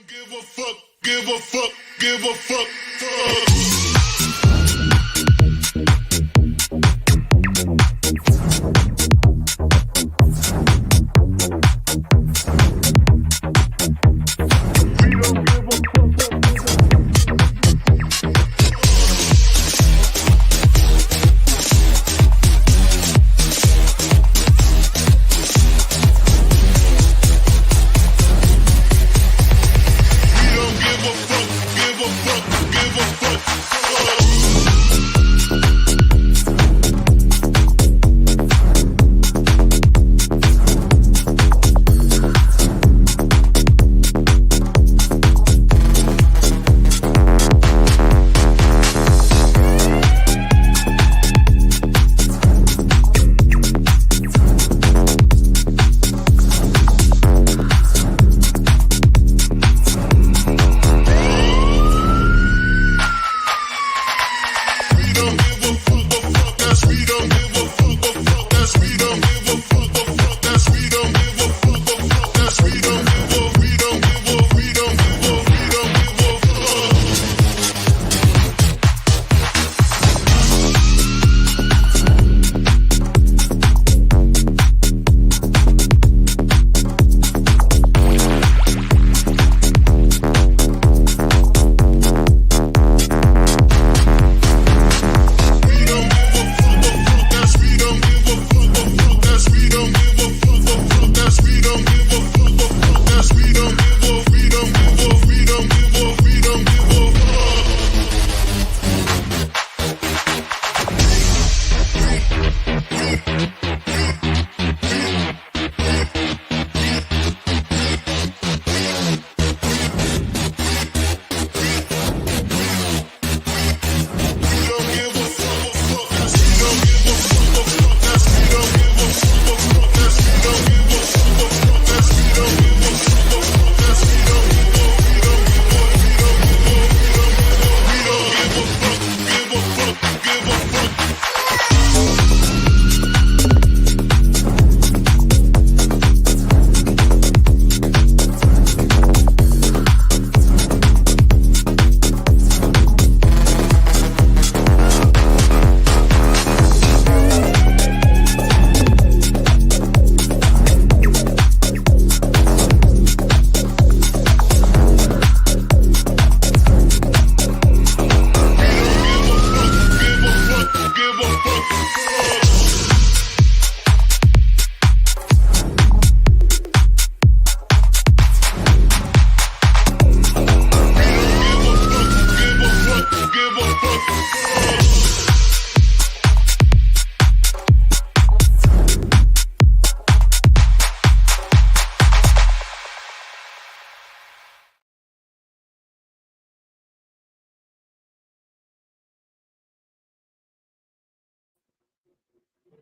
Give a fuck, give a fuck, give a fuck, fuck.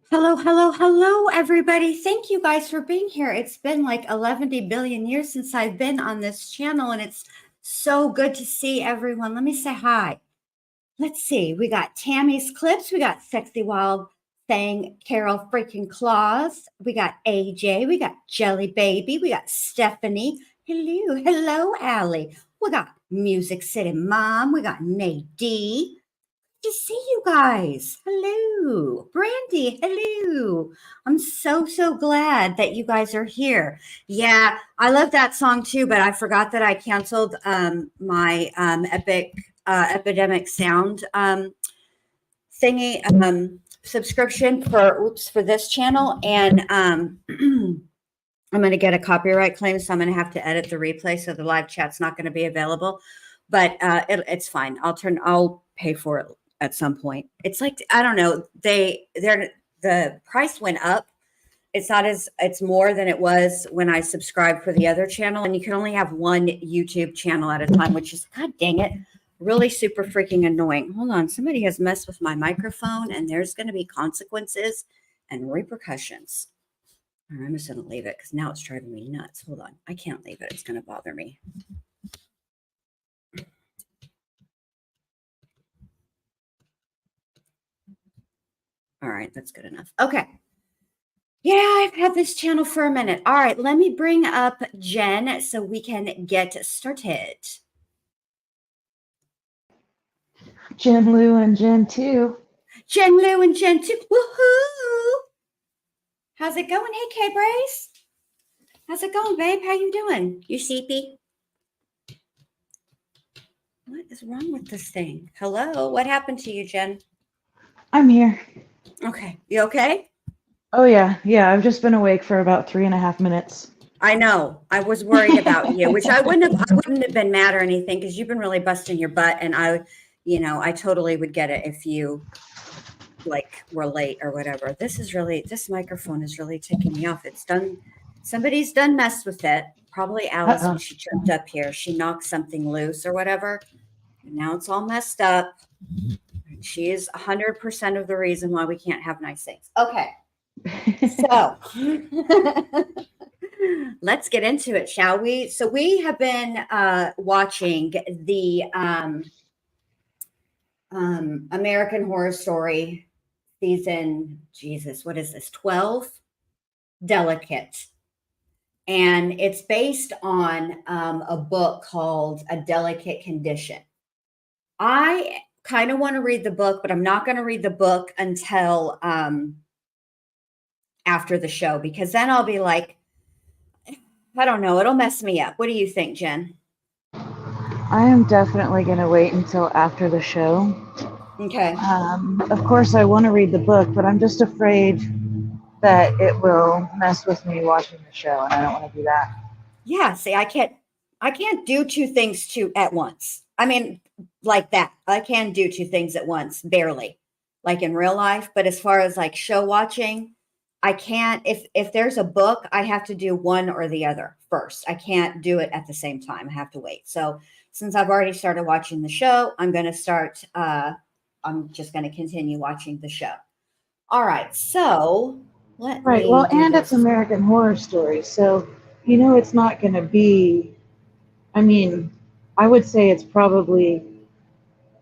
Hello, hello, hello, everybody. Thank you guys for being here. It's been like 11 billion years since I've been on this channel, and it's so good to see everyone. Let me say hi. Let's see. We got Tammy's Clips. We got Sexy Wild Thing, Carol freaking Claus. We got AJ. We got Jelly Baby. We got Stephanie. Hello, hello, Allie. We got Music City Mom. We got Nadine to see you guys. Hello. Brandy, hello. I'm so glad that you guys are here. Yeah, I love that song too, but I forgot that I canceled my Epidemic Sound thingy subscription for this channel, and I'm going to get a copyright claim, so I'm going to have to edit the replay, so the live chat's not going to be available, but it's fine. I'll pay for it at some point. It's like, I don't know, the price went up. It's more than it was when I subscribed for the other channel, and you can only have one YouTube channel at a time, which is, god dang it, really super freaking annoying. Hold on, somebody has messed with my microphone, and there's going to be consequences and repercussions. I'm just going to leave it because now it's driving me nuts. Hold on, I can't leave it. It's going to bother me. All right, that's good enough. Okay. Yeah, I've had this channel for a minute. All right, let me bring up Jen so we can get started. Jen Lu and Jen 2. Jen Lu and Jen 2. Woohoo! How's it going? Hey, K Brace. How's it going, babe? How you doing? You sleepy? What is wrong with this thing? Hello? What happened to you, Jen? I'm here. Okay. You okay? Oh yeah. I've just been awake for about 3.5 minutes. I know. I was worried about you, which I wouldn't have been mad or anything because you've been really busting your butt, and I totally would get it if you were late or whatever. This microphone is really ticking me off. Somebody's done messed with it. Probably Alice when she tripped up here. She knocked something loose or whatever. And now it's all messed up. And she is 100% of the reason why we can't have nice things. Okay. So let's get into it, shall we? So we have been watching the American Horror Story season, Jesus, what is this? 12? Delicate. And it's based on a book called A Delicate Condition. I kind of want to read the book, but I'm not going to read the book until after the show, because then I'll be like, I don't know, it'll mess me up. What do you think, Jen? I am definitely going to wait until after the show. Okay. Of course, I want to read the book, but I'm just afraid that it will mess with me watching the show, and I don't want to do that. Yeah, see, I can't do two things at once. I mean, like that. I can do two things at once, barely, like in real life. But as far as like show watching, I can't. If there's a book, I have to do one or the other first. I can't do it at the same time. I have to wait. So since I've already started watching the show, I'm going to start. I'm just going to continue watching the show. All right. So and it's American Horror Story, so it's not going to be. I mean, I would say it's probably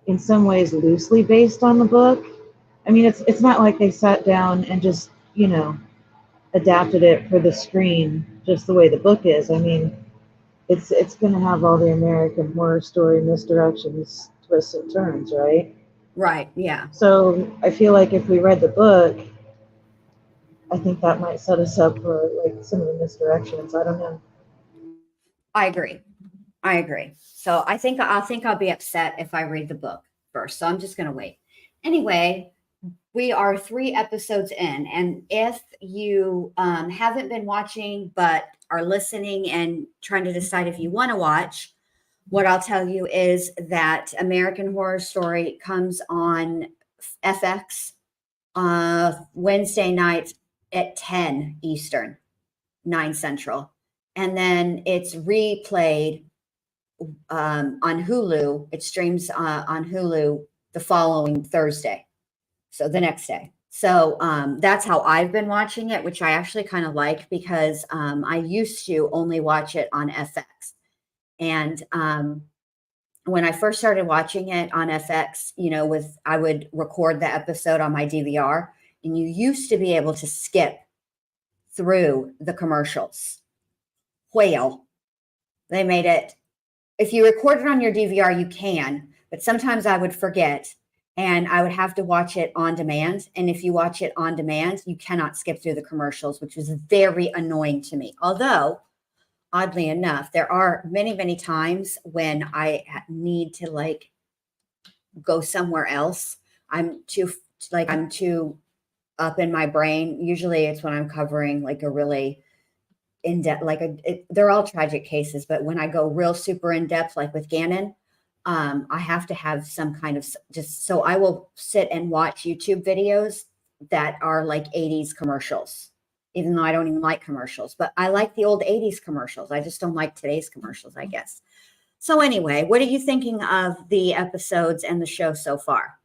in some ways loosely based on the book. I mean, it's not like they sat down and just adapted it for the screen just the way the book is. I mean, it's going to have all the American Horror Story misdirections, twists, and turns, right? Right, yeah. So I feel like if we read the book, I think that might set us up for like some of the misdirections. I don't know. I agree. So I think I'll be upset if I read the book first. So I'm just going to wait. Anyway, we are 3 episodes in, and if you haven't been watching but are listening and trying to decide if you want to watch, what I'll tell you is that American Horror Story comes on FX Wednesday night at 10 Eastern, 9 Central. And then it's replayed on Hulu. It streams on Hulu the following Thursday. So the next day. So that's how I've been watching it, which I actually kind of like because I used to only watch it on FX. And when I first started watching it on FX, I would record the episode on my DVR, and you used to be able to skip through the commercials. Well, they made it. If you record it on your DVR, you can, but sometimes I would forget and I would have to watch it on demand. And if you watch it on demand, you cannot skip through the commercials, which was very annoying to me. Although, oddly enough, there are many, many times when I need to go somewhere else. I'm too up in my brain. Usually it's when I'm covering like a really in depth, they're all tragic cases, but when I go real super in depth, like with Gannon, I have to have some kind of so I will sit and watch YouTube videos that are like 80s commercials, even though I don't even like commercials, but I like the old 80s commercials. I just don't like today's commercials, I guess. So anyway, what are you thinking of the episodes and the show so far?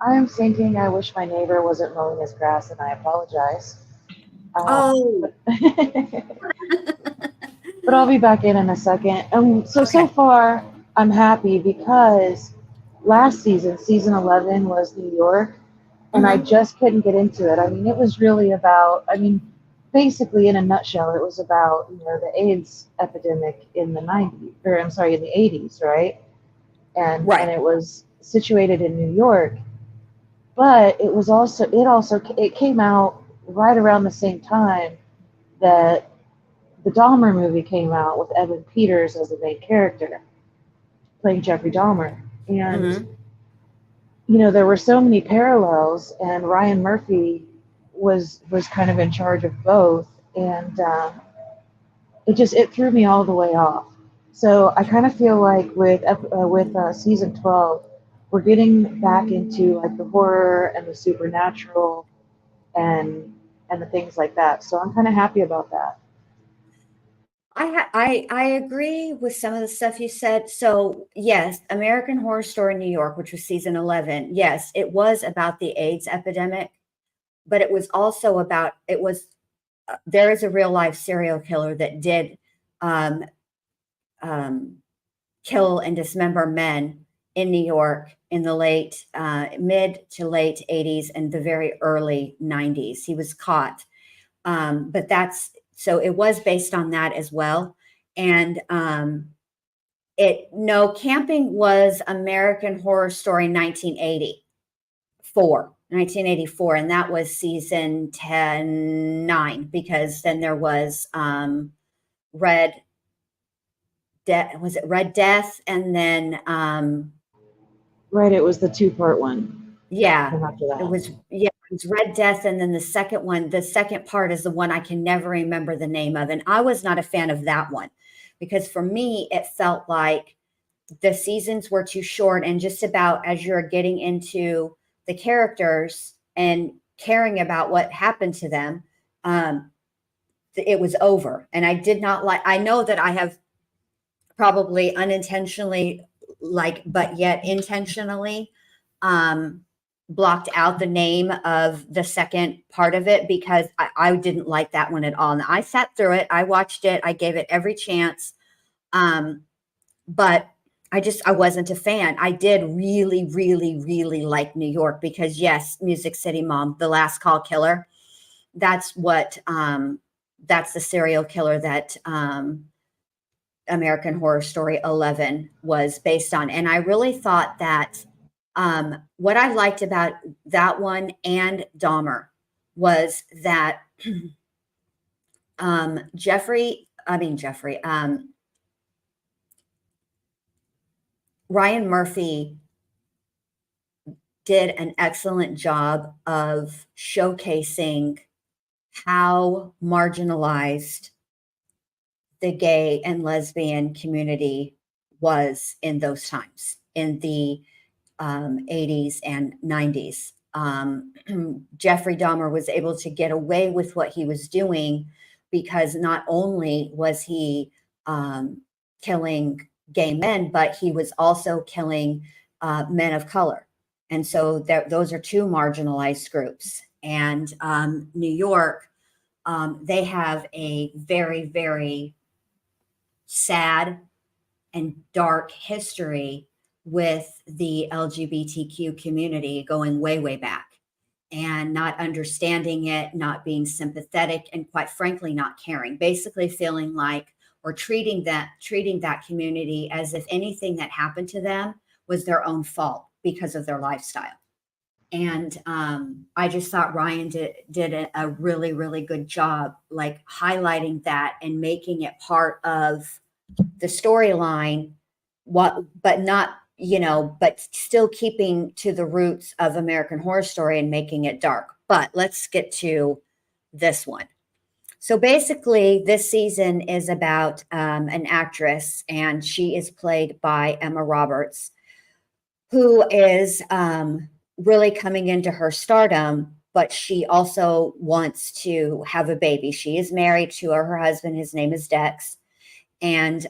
I'm thinking I wish my neighbor wasn't mowing his grass, and I apologize. But I'll be back in a second. So far, I'm happy because last season, season 11, was New York, and I just couldn't get into it. I mean, it was really about, I mean, basically in a nutshell, it was about, you know, the AIDS epidemic in the 90s, or I'm sorry, in the 80s, right? And it was situated in New York, but it came out right around the same time that the Dahmer movie came out with Evan Peters as the main character, playing Jeffrey Dahmer. And, Mhm. you know, there were so many parallels, and Ryan Murphy was kind of in charge of both, and it threw me all the way off. So I kind of feel like with season 12, we're getting back into like the horror and the supernatural and the things like that. So I'm kind of happy about that. I agree with some of the stuff you said. So yes, American Horror Story New York, which was season 11. Yes, it was about the AIDS epidemic, but it was also about there is a real life serial killer that did um, um, kill and dismember men in New York in the mid to late 80s and the very early 90s. He was caught. But so it was based on that as well. And no, Camping was American Horror Story 1984, and that was season 9, because then there was Red Death, was it Red Death? And then Right, it was the 2-part one. yeah, Came after that. it was Red Death, and then the second part is the one I can never remember the name of, and I was not a fan of that one, because for me it felt like the seasons were too short, and just about as you're getting into the characters and caring about what happened to them, it was over. And I know that I have probably unintentionally, but yet intentionally, um, blocked out the name of the second part of it, because I didn't like that one at all. And I sat through it, I watched it, I gave it every chance. But I wasn't a fan. I did really, really, really like New York, because yes, Music City Mom, the Last Call Killer, that's that's the serial killer that American Horror Story 11 was based on. And I really thought that what I liked about that one and Dahmer was that Jeffrey, Ryan Murphy did an excellent job of showcasing how marginalized the gay and lesbian community was in those times, in the 80s and 90s. Jeffrey Dahmer was able to get away with what he was doing, because not only was he killing gay men, but he was also killing men of color. And so those are two marginalized groups. And New York, they have a very, very sad and dark history with the LGBTQ community, going way, way back, and not understanding it, not being sympathetic, and quite frankly, not caring, basically feeling like, or treating that community as if anything that happened to them was their own fault because of their lifestyle. And I just thought Ryan did a really, really good job, like highlighting that and making it part of the storyline, but not, but still keeping to the roots of American Horror Story and making it dark. But let's get to this one. So basically, this season is about an actress, and she is played by Emma Roberts, who is really coming into her stardom, but she also wants to have a baby. She is married to her husband. His name is Dex. And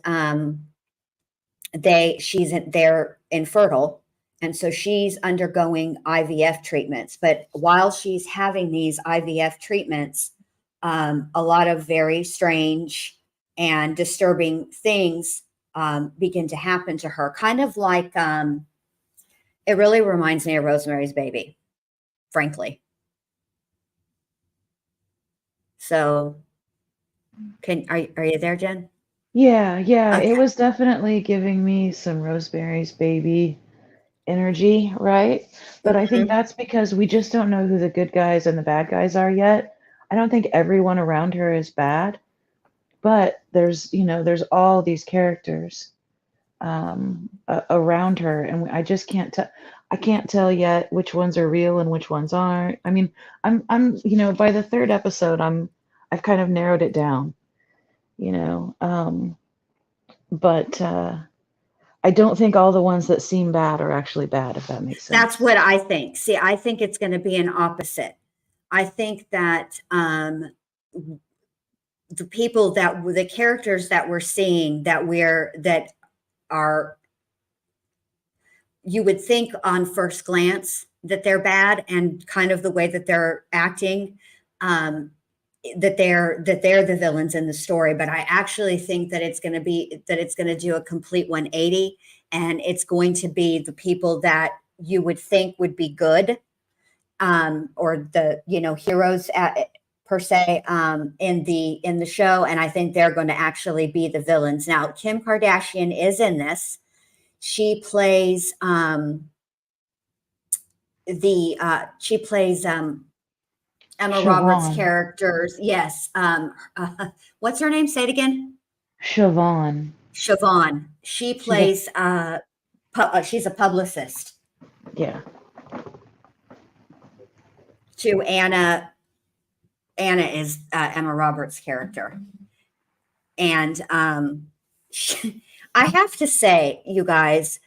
they're infertile, and so she's undergoing IVF treatments. But while she's having these IVF treatments, a lot of very strange and disturbing things begin to happen to her, kind of like it really reminds me of Rosemary's Baby. frankly. So are you there, Jen? Yeah, yeah, Okay. it was definitely giving me some Rosemary's Baby energy, right? But I think Mhm. that's because we just don't know who the good guys and the bad guys are yet. I don't think everyone around her is bad, but there's all these characters around her, and I just can't tell. I can't tell yet which ones are real and which ones aren't. I mean, by the third episode, I've kind of narrowed it down, you know. But I don't think all the ones that seem bad are actually bad, if that makes That's sense. what I think. See, I think it's going to be an opposite. I think that the characters that we're seeing that are, you would think on first glance that they're bad, and kind of the way that they're acting, um, that they're the villains in the story. But I actually think that it's going to do a complete 180, and it's going to be the people that you would think would be good, or the heroes per se, in the show, and I think they're going to actually be the villains. Now, Kim Kardashian is in this. She plays Emma Roberts' Siobhan. characters. Yes. What's her name? Say it again. Siobhan. Siobhan. She She's a plays. She's a publicist yeah. to Anna. Anna is Emma Roberts' character, and I have to say, you guys,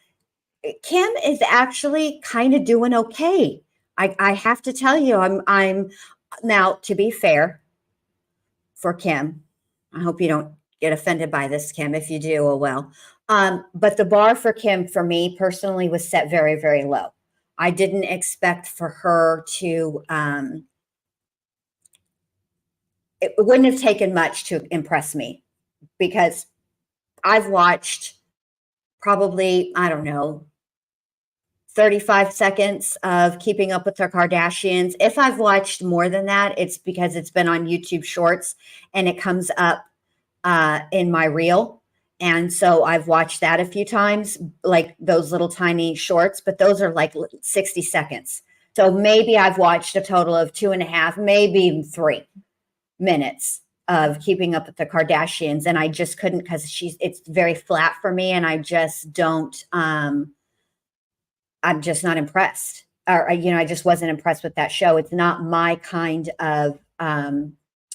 Kim is actually kind of doing okay. I have to tell you, I'm now, to be fair for Kim, I hope you don't get offended by this, Kim. If you do, oh well. But the bar for Kim, for me personally, was set very, very low. I didn't expect for her to. It wouldn't have taken much to impress me, because I've watched probably, I don't know, 35 seconds of Keeping Up with the Kardashians. If I've watched more than that, it's because it's been on YouTube Shorts and it comes up in my reel. And so I've watched that a few times, like those little tiny shorts, but those are like 60 seconds. So maybe I've watched a total of 2.5, maybe even 3 minutes of Keeping Up with the Kardashians. And I just couldn't, because it's very flat for me. And I just don't, I'm just not impressed. Or, I just wasn't impressed with that show. It's not my kind of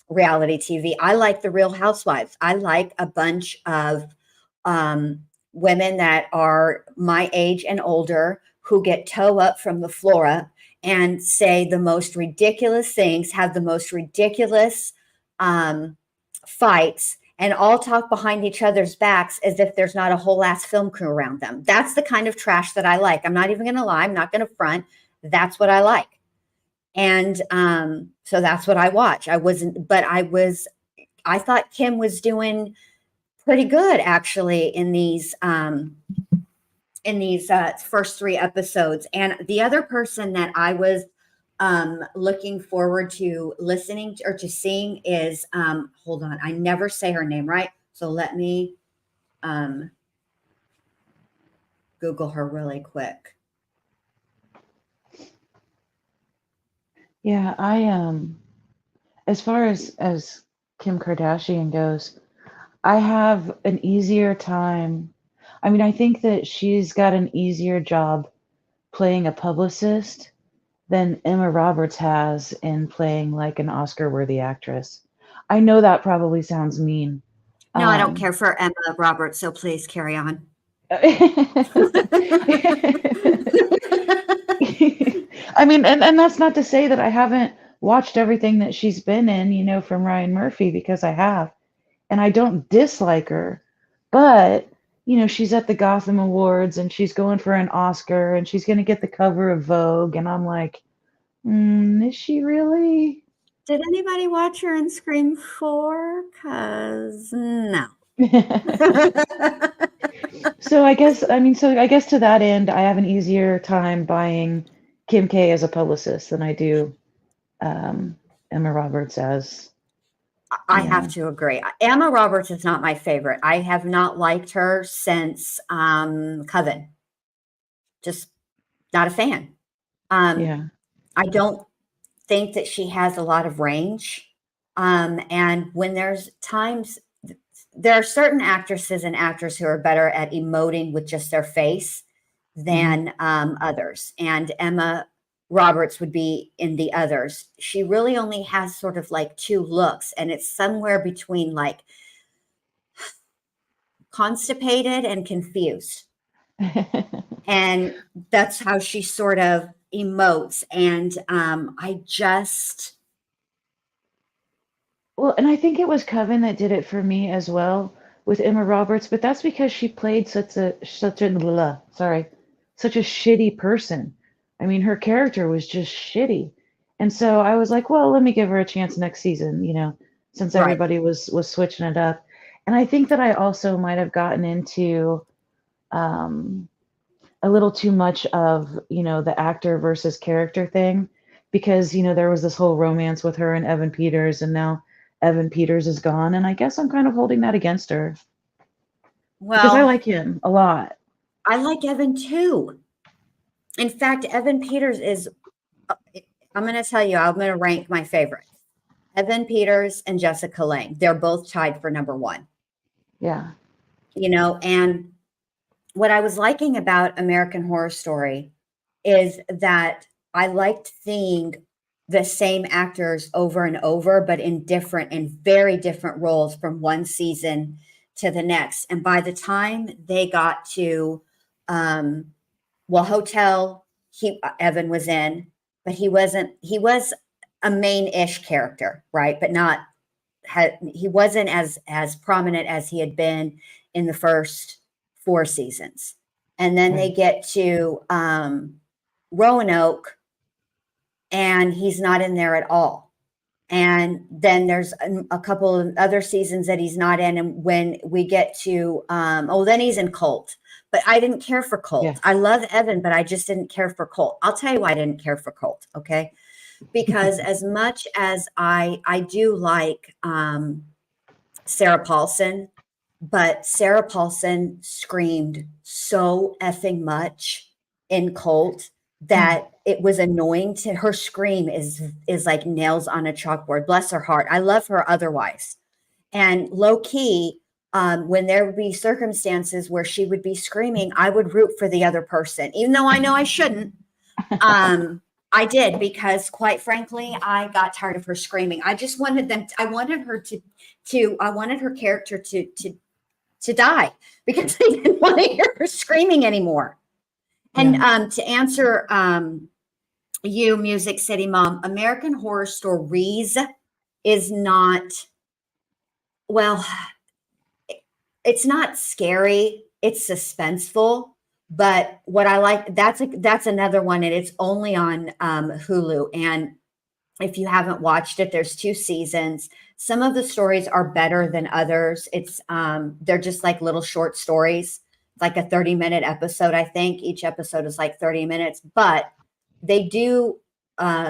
reality TV. I like the Real Housewives. I like a bunch of women that are my age and older, who get toe up from the floor up and say the most ridiculous things, have the most ridiculous fights, and all talk behind each other's backs as if there's not a whole ass film crew around them. That's the kind of trash that I like. I'm not even going to lie. I'm not going to front. That's what I like. And so that's what I watch. I thought Kim was doing pretty good, actually, in these first 3 episodes. And the other person that I was looking forward to listening to, or to seeing, is hold on, I never say her name right, so let me Google her really quick. Yeah, as far as Kim Kardashian goes, I have an easier time. I mean, I think that she's got an easier job playing a publicist than Emma Roberts has in playing like an Oscar-worthy actress. I know that probably sounds mean. No, I don't care for Emma Roberts, so please carry on. I mean, and that's not to say that I haven't watched everything that she's been in, from Ryan Murphy, because I have. And I don't dislike her, but she's at the Gotham Awards and she's going for an Oscar and she's going to get the cover of Vogue, and I'm like, is she really? Did anybody watch her in Scream 4? Because no. So I guess to that end, I have an easier time buying Kim K as a publicist than I do Emma Roberts as. I Yeah. have to agree. Emma Roberts is not my favorite. I have not liked her since Coven. Just not a fan. Yeah. I don't think that she has a lot of range. And when there's times, there are certain actresses and actors who are better at emoting with just their face than others. And Emma Roberts would be in the others. She really only has sort of like two looks, and it's somewhere between like constipated and confused. And that's how she sort of emotes. And I just, Well, and I think it was Coven that did it for me as well with Emma Roberts, but that's because she played such a shitty person. I mean, her character was just shitty. And so I was like, well, let me give her a chance next season, since right. everybody was switching it up. And I think that I also might have gotten into a little too much of, the actor versus character thing because, there was this whole romance with her and Evan Peters, and now Evan Peters is gone. And I guess I'm kind of holding that against her because I Well, like him a lot. I like Evan too. In fact, Evan Peters is, I'm going to tell you, I'm going to rank my favorites. Evan Peters and Jessica Lange. They're both tied for number one. Yeah. And what I was liking about American Horror Story is that I liked seeing the same actors over and over, but in different and very different roles from one season to the next. And by the time they got to, Hotel, Evan was in, but he was a main-ish character, right? But he wasn't as prominent as he had been in the first 4 seasons. And then they get to Roanoke, and he's not in there at all. And then there's a couple of other seasons that he's not in. And when we get to, then he's in Cult. But I didn't care for Cult. Yeah. I love Evan, but I just didn't care for Cult. I'll tell you why I didn't care for Cult, okay? Because as much as I do like Sarah Paulson, but Sarah Paulson screamed so effing much in Cult that it was annoying to her. Scream is like nails on a chalkboard. Bless her heart. I love her otherwise. And low key, when there would be circumstances where she would be screaming, I would root for the other person, even though I know I shouldn't. I did, because quite frankly, I got tired of her screaming. I just wanted I wanted her I wanted her character to die, because I didn't want to hear her screaming anymore. And to answer you, Music City Mom, American Horror Stories is not, well, it's not scary. It's suspenseful. But what I like, that's another one, and it's only on Hulu. And if you haven't watched it, there's 2 seasons. Some of the stories are better than others. It's they're just like little short stories, like a 30-minute episode. I think each episode is like 30 minutes, but they do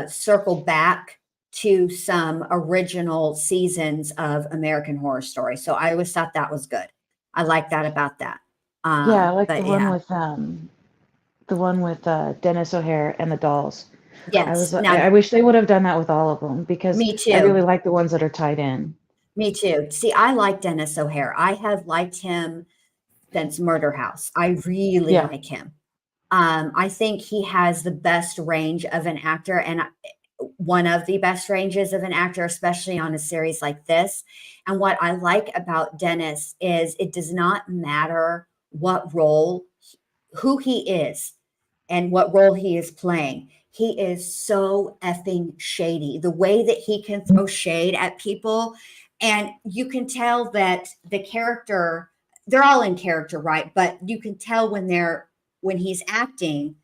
circle back to some original seasons of American Horror Story. So I always thought that was good. I like that about that. Yeah, I like But the one with Dennis O'Hare and the dolls. yes. I wish they would have done that with all of them, because Me too. I really like the ones that are tied in. Me too. See, I like Dennis O'Hare. I have liked him since Murder House. I really like him. I think he has the best range of an actor, and one of the best ranges of an actor, especially on a series like this. And what I like about Dennis is it does not matter what role, who he is, and what role he is playing. He is so effing shady. The way that he can throw shade at people, and you can tell that the character, they're all in character, right? But you can tell when he's acting,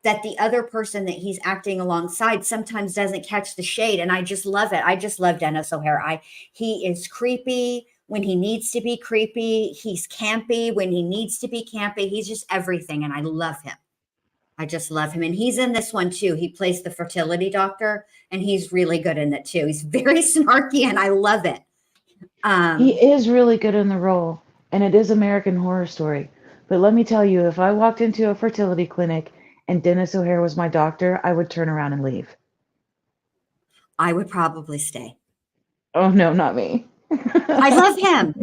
that the other person that he's acting alongside sometimes doesn't catch the shade. And I just love it. I just love Dennis O'Hare. He is creepy when he needs to be creepy. He's campy when he needs to be campy. He's just everything. And I love him. I just love him. And he's in this one too. He plays the fertility doctor and he's really good in it too. He's very snarky and I love it. He is really good in the role, and it is American Horror Story. But let me tell you, if I walked into a fertility clinic and Dennis O'Hare was my doctor, I would turn around and leave. I would probably stay. Oh, no, not me. I love him.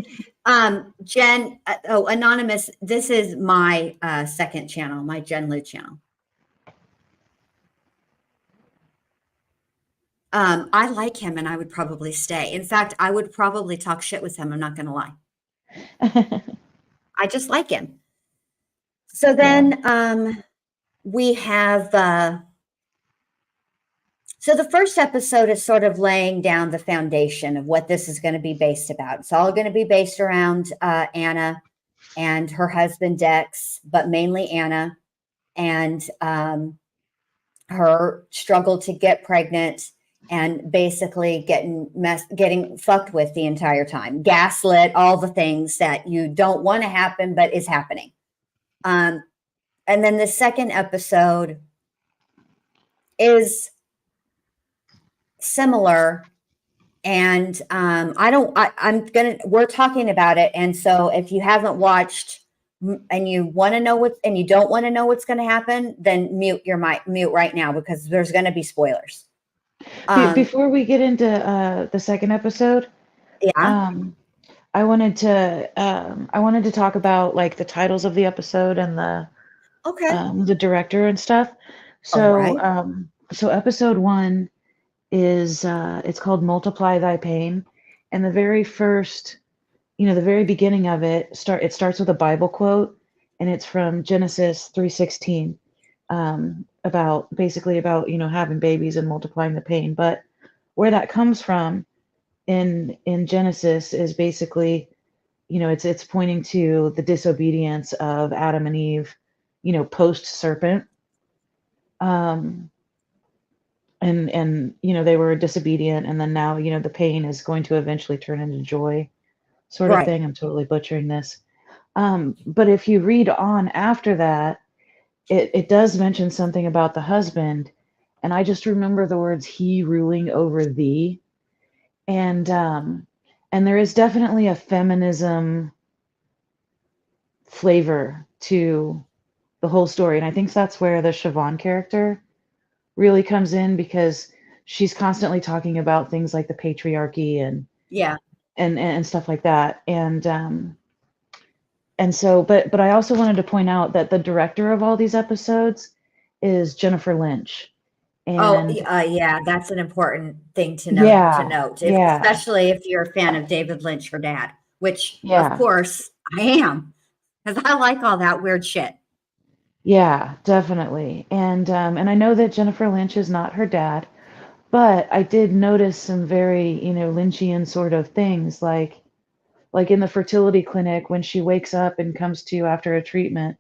Jen, Anonymous, this is my second channel, my Jen Lu channel. I like him and I would probably stay. In fact, I would probably talk shit with him. I'm not going to lie. I just like him. So then we have, so the first episode is sort of laying down the foundation of what this is going to be based about. It's all going to be based around Anna and her husband, Dex, but mainly Anna and her struggle to get pregnant and basically getting fucked with the entire time, gaslit, all the things that you don't want to happen, but is happening. And then the second episode is similar. And we're talking about it. And so if you haven't watched and you want to know and you don't want to know what's going to happen, then mute your mic, mute right now, because there's going to be spoilers. Before we get into the second episode, I wanted to talk about like the titles of the episode and the director and stuff. So so episode 1 is it's called Multiply Thy Pain, and the very first, the very beginning of it starts with a Bible quote, and it's from Genesis 3:16. About having babies and multiplying the pain. But where that comes from in Genesis is basically, it's pointing to the disobedience of Adam and Eve, post serpent. And they were disobedient, and then now, the pain is going to eventually turn into joy, sort of thing. I'm totally butchering this. But if you read on after that, it does mention something about the husband, and I just remember the words "he ruling over thee," and there is definitely a feminism flavor to the whole story, and I think that's where the Siobhan character really comes in, because she's constantly talking about things like the patriarchy and stuff like that, and so, but I also wanted to point out that the director of all these episodes is Jennifer Lynch. And that's an important thing to note. Especially if you're a fan of David Lynch, her dad, which of course I am, because I like all that weird shit. Yeah, definitely. And I know that Jennifer Lynch is not her dad, but I did notice some very, Lynchian sort of things, like in the fertility clinic, when she wakes up and comes to after a treatment,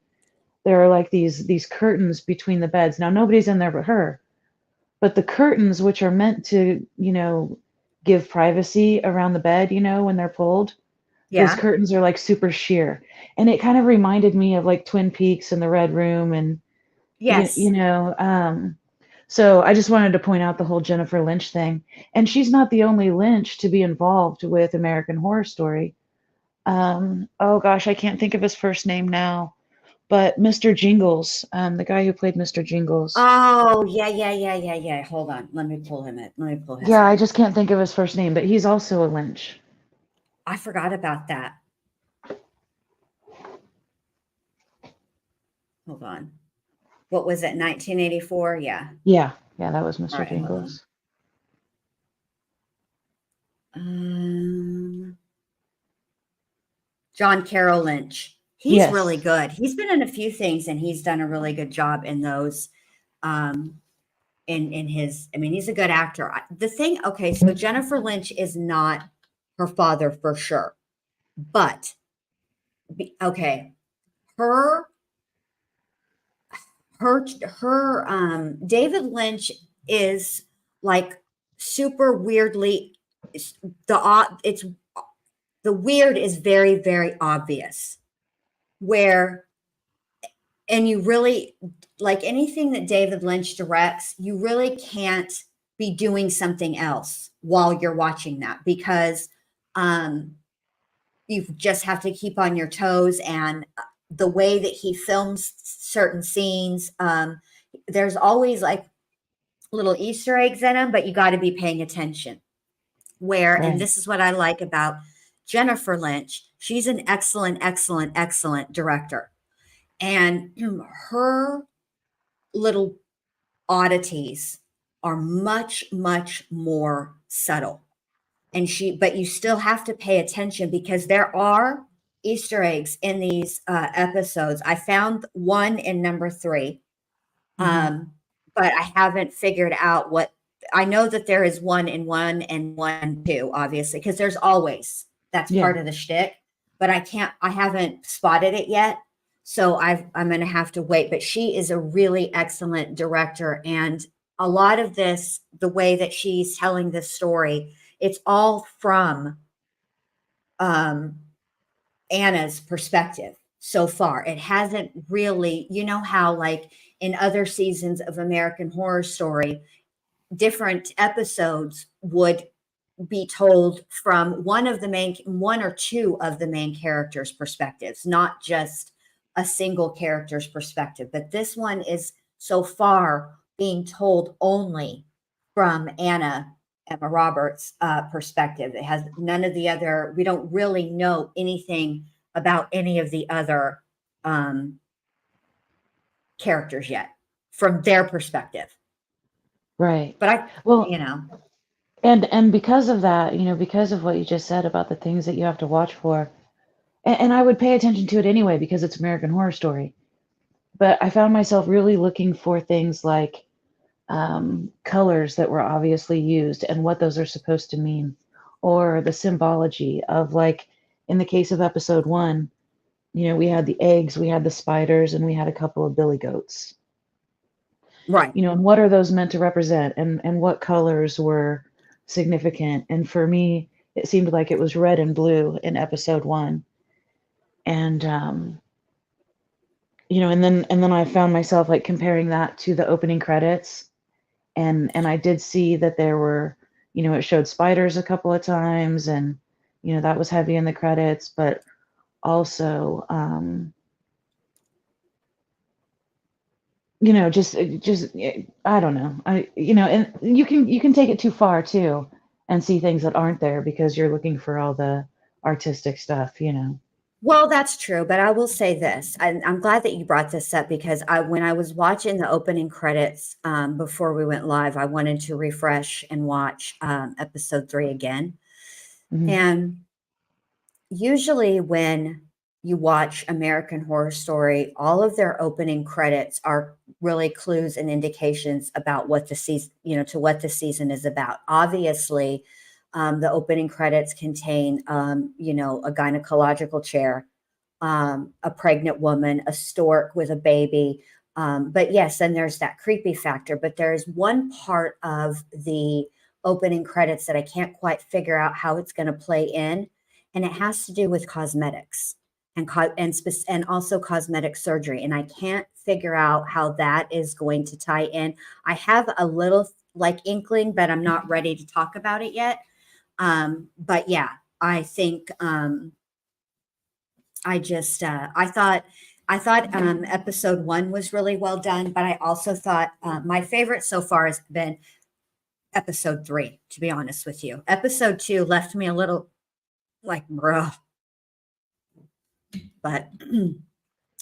there are like these curtains between the beds. Now, nobody's in there but her, but the curtains, which are meant to, give privacy around the bed, when they're pulled, those curtains are like super sheer. And it kind of reminded me of like Twin Peaks and the Red Room. And, so I just wanted to point out the whole Jennifer Lynch thing. And she's not the only Lynch to be involved with American Horror Story. Oh gosh, I can't think of his first name now, but Mr. Jingles, the guy who played Mr. Jingles. Oh, yeah. Hold on. Let me pull him. Yeah, I just can't think of his first name, but he's also a Lynch. I forgot about that. Hold on. What was it? 1984? Yeah. Yeah, that was Mr. Jingles. John Carroll Lynch. He's really good. He's been in a few things and he's done a really good job in those. He's a good actor. So Jennifer Lynch is not her father for sure. But her David Lynch is like super weirdly the weird is very, very obvious, where and you really, like anything that David Lynch directs, you really can't be doing something else while you're watching that, because you just have to keep on your toes. And the way that he films certain scenes, there's always like little Easter eggs in them, but you got to be paying attention. And Right. this is what I like about Jennifer Lynch. She's an excellent, excellent, excellent director. And her little oddities are much, much more subtle. But you still have to pay attention, because there are Easter eggs in these episodes. I found one in number 3, but I haven't figured out what. I know that there is one in 1 and 1 and 2, obviously, because there's always, that's Yeah. part of the shtick. But I haven't spotted it yet, so I'm going to have to wait. But she is a really excellent director, and a lot of this, the way that she's telling this story, it's all from Anna's perspective so far. It hasn't really, you know how like in other seasons of American Horror Story, different episodes would be told from one or two of the main characters' perspectives, not just a single character's perspective. But this one is so far being told only from Emma Roberts' perspective. It has none of the other, we don't really know anything about any of the other characters yet from their perspective. Right. But Well, you know. and because of that, because of what you just said about the things that you have to watch for, and I would pay attention to it anyway because it's American Horror Story. But I found myself really looking for things like colors that were obviously used and what those are supposed to mean, or the symbology of, like, in the case of episode 1, we had the eggs, we had the spiders, and we had a couple of billy goats. Right. And what are those meant to represent, and what colors were significant? And for me, it seemed like it was red and blue in episode 1. And and then I found myself like comparing that to the opening credits, and I did see that there were, it showed spiders a couple of times, and that was heavy in the credits, but also just I don't know, and you can take it too far too and see things that aren't there because you're looking for all the artistic stuff. Well, that's true, but I will say this. I'm glad that you brought this up, because when I was watching the opening credits before we went live, I wanted to refresh and watch episode 3 again. Mhm. And usually when you watch American Horror Story, all of their opening credits are really clues and indications about what the season, to what the season is about. Obviously, the opening credits contain, a gynecological chair, a pregnant woman, a stork with a baby. But yes, then there's that creepy factor. But there's one part of the opening credits that I can't quite figure out how it's going to play in, and it has to do with cosmetics and also cosmetic surgery. And I can't figure out how that is going to tie in. I have a little like inkling, but I'm not ready to talk about it yet. But yeah, I think I thought episode 1 was really well done, but I also thought my favorite so far has been episode 3, to be honest with you. Episode 2 left me a little like, bruh. But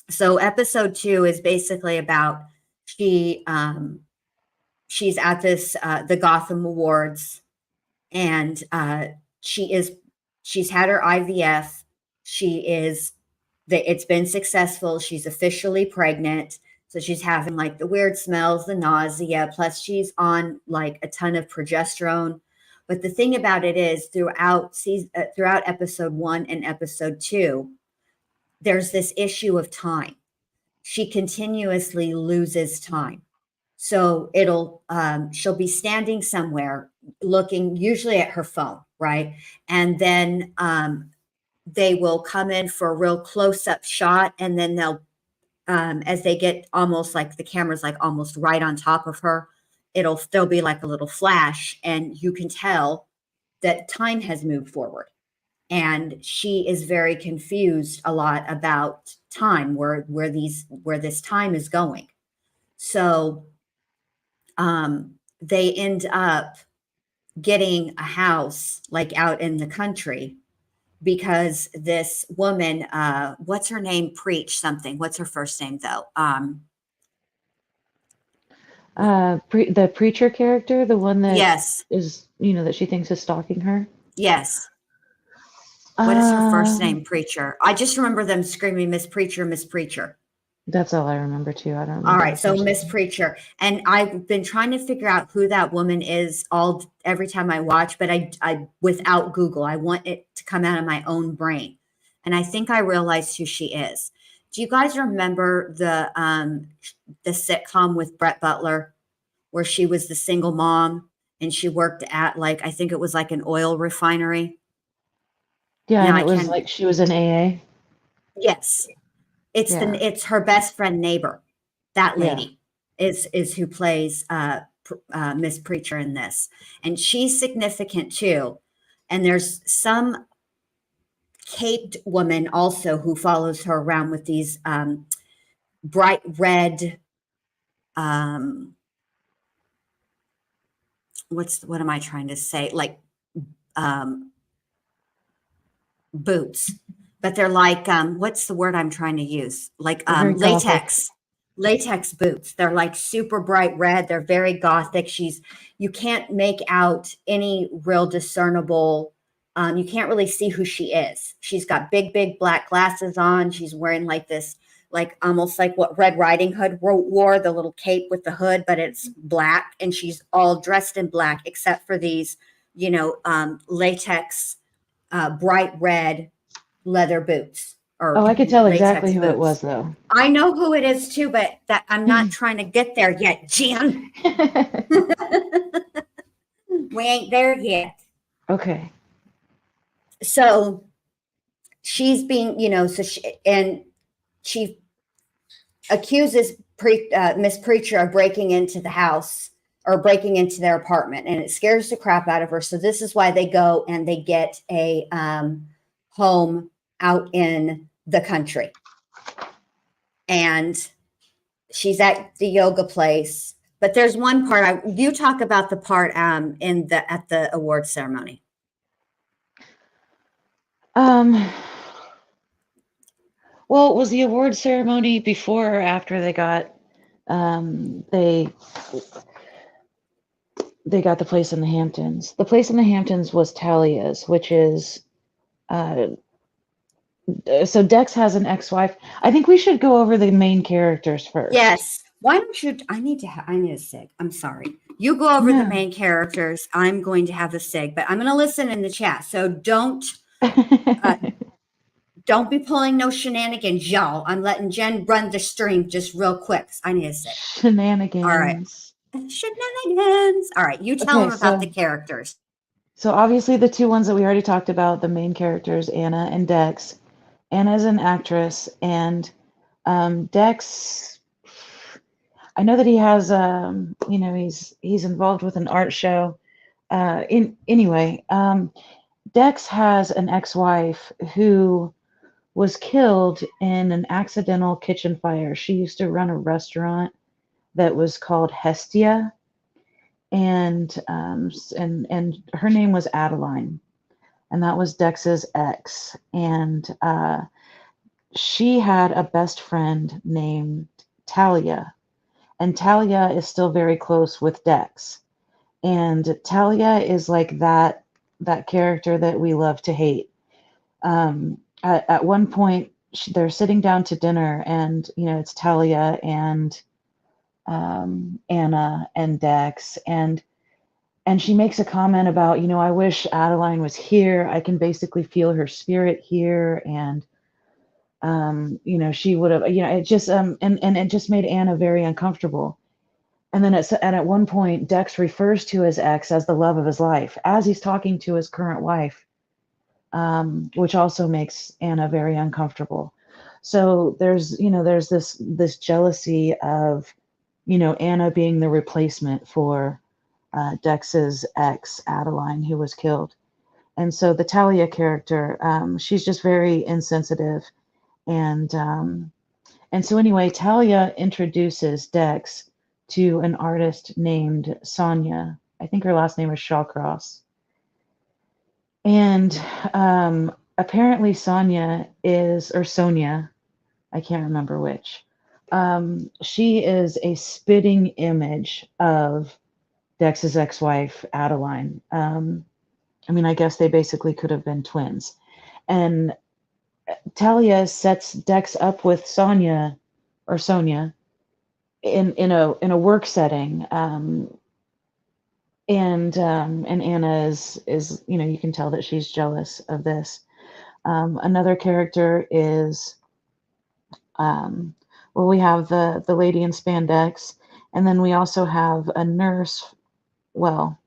so episode 2 is basically about she's at this the Gotham Awards, and she's had her IVF. It's been successful. She's officially pregnant. So she's having like the weird smells, the nausea, plus she's on like a ton of progesterone. But the thing about it is throughout episode 1 and episode 2, there's this issue of time. She continuously loses time. So she'll be standing somewhere looking usually at her phone, right? And then they will come in for a real close-up shot, and then they'll as they get almost like the camera's like almost right on top of her, there'll be like a little flash, and you can tell that time has moved forward. And she is very confused a lot about time, where this time is going. So they end up getting a house like out in the country because this woman, what's her name? Preach something. What's her first name though? The preacher character, the one that Yes, is, that she thinks is stalking her. yes. What is her first Um, name? Preacher. I just remember them screaming, Miss Preacher, Miss Preacher. that's all I remember too. I don't All remember right, the so first Miss name. Preacher, and I've been trying to figure out who that woman is every time I watch, but I without Google, I want it to come out of my own brain, and I think I realized who she is. Do you guys remember the sitcom with Brett Butler, where she was the single mom and she worked at like I think it was like an oil refinery? Yeah, Now and I it was can like she was in AA. yes, Yeah, it's her best friend neighbor. That yeah. lady is who plays Miss Preacher in this, and she's significant too. And there's some caped woman also who follows her around with these bright red. Um, what am I trying to say? Like um, boots, but they're like what's the word I'm trying to use? Like Very gothic. latex boots. They're like super bright red. They're very gothic. You can't make out any real discernible. You can't really see who she is. She's got big black glasses on. She's wearing like this, like almost like what Red Riding Hood wore, the little cape with the hood, but it's black, and she's all dressed in black except for these, latex, bright red leather boots or Oh, I could tell exactly latex who it boots. was though. I know who it is too, but that I'm not trying to get there yet, Jan. We ain't there yet. Okay. So she's being, she accuses Miss Preacher of breaking into the house or breaking into their apartment, and it scares the crap out of her. So this is why they go and they get a home out in the country, and she's at the yoga place. But there's one part you talk about the part at the award ceremony. Um, well, was the award ceremony before or after they got they got the place in the Hamptons? The place in the Hamptons was Talia's, which is so Dex has an ex-wife. I think we should go over the main characters first. Yes. Why don't you? I need a sig. I'm sorry. You go over the No. main characters. I'm going to have a sig, but I'm going to listen in the chat. So don't be pulling no shenanigans, y'all. I'm letting Jen run the stream just real quick. I need a sig. Shenanigans. All right. Shenanigans. All right. You tell them about the characters. So obviously the two ones that we already talked about, the main characters, Anna and Dex. Anna's an actress, and Dex, I know that he has, he's involved with an art show. Dex has an ex-wife who was killed in an accidental kitchen fire. She used to run a restaurant that was called Hestia, and her name was Adeline, and that was Dex's ex. And she had a best friend named Talia, and Talia is still very close with Dex. And Talia is like that character that we love to hate. At one point, they're sitting down to dinner, and it's Talia and Anna and Dex, and she makes a comment about, I wish Adeline was here. I can basically feel her spirit here, and she would have, it just and it just made Anna very uncomfortable. And then at one point, Dex refers to his ex as the love of his life as he's talking to his current wife, which also makes Anna very uncomfortable. So there's this jealousy of, Anna being the replacement for Dex's ex, Adeline, who was killed. And so the Talia character, she's just very insensitive. And so anyway, Talia introduces Dex to an artist named Sonia. I think her last name is Shawcross. And apparently Sonia or Sonia, I can't remember which. She is a spitting image of Dex's ex-wife, Adeline. I guess they basically could have been twins. And Talia sets Dex up with Sonia in a work setting. And Anna is you can tell that she's jealous of this. Another character is we have the lady in spandex, and then we also have a nurse. Well,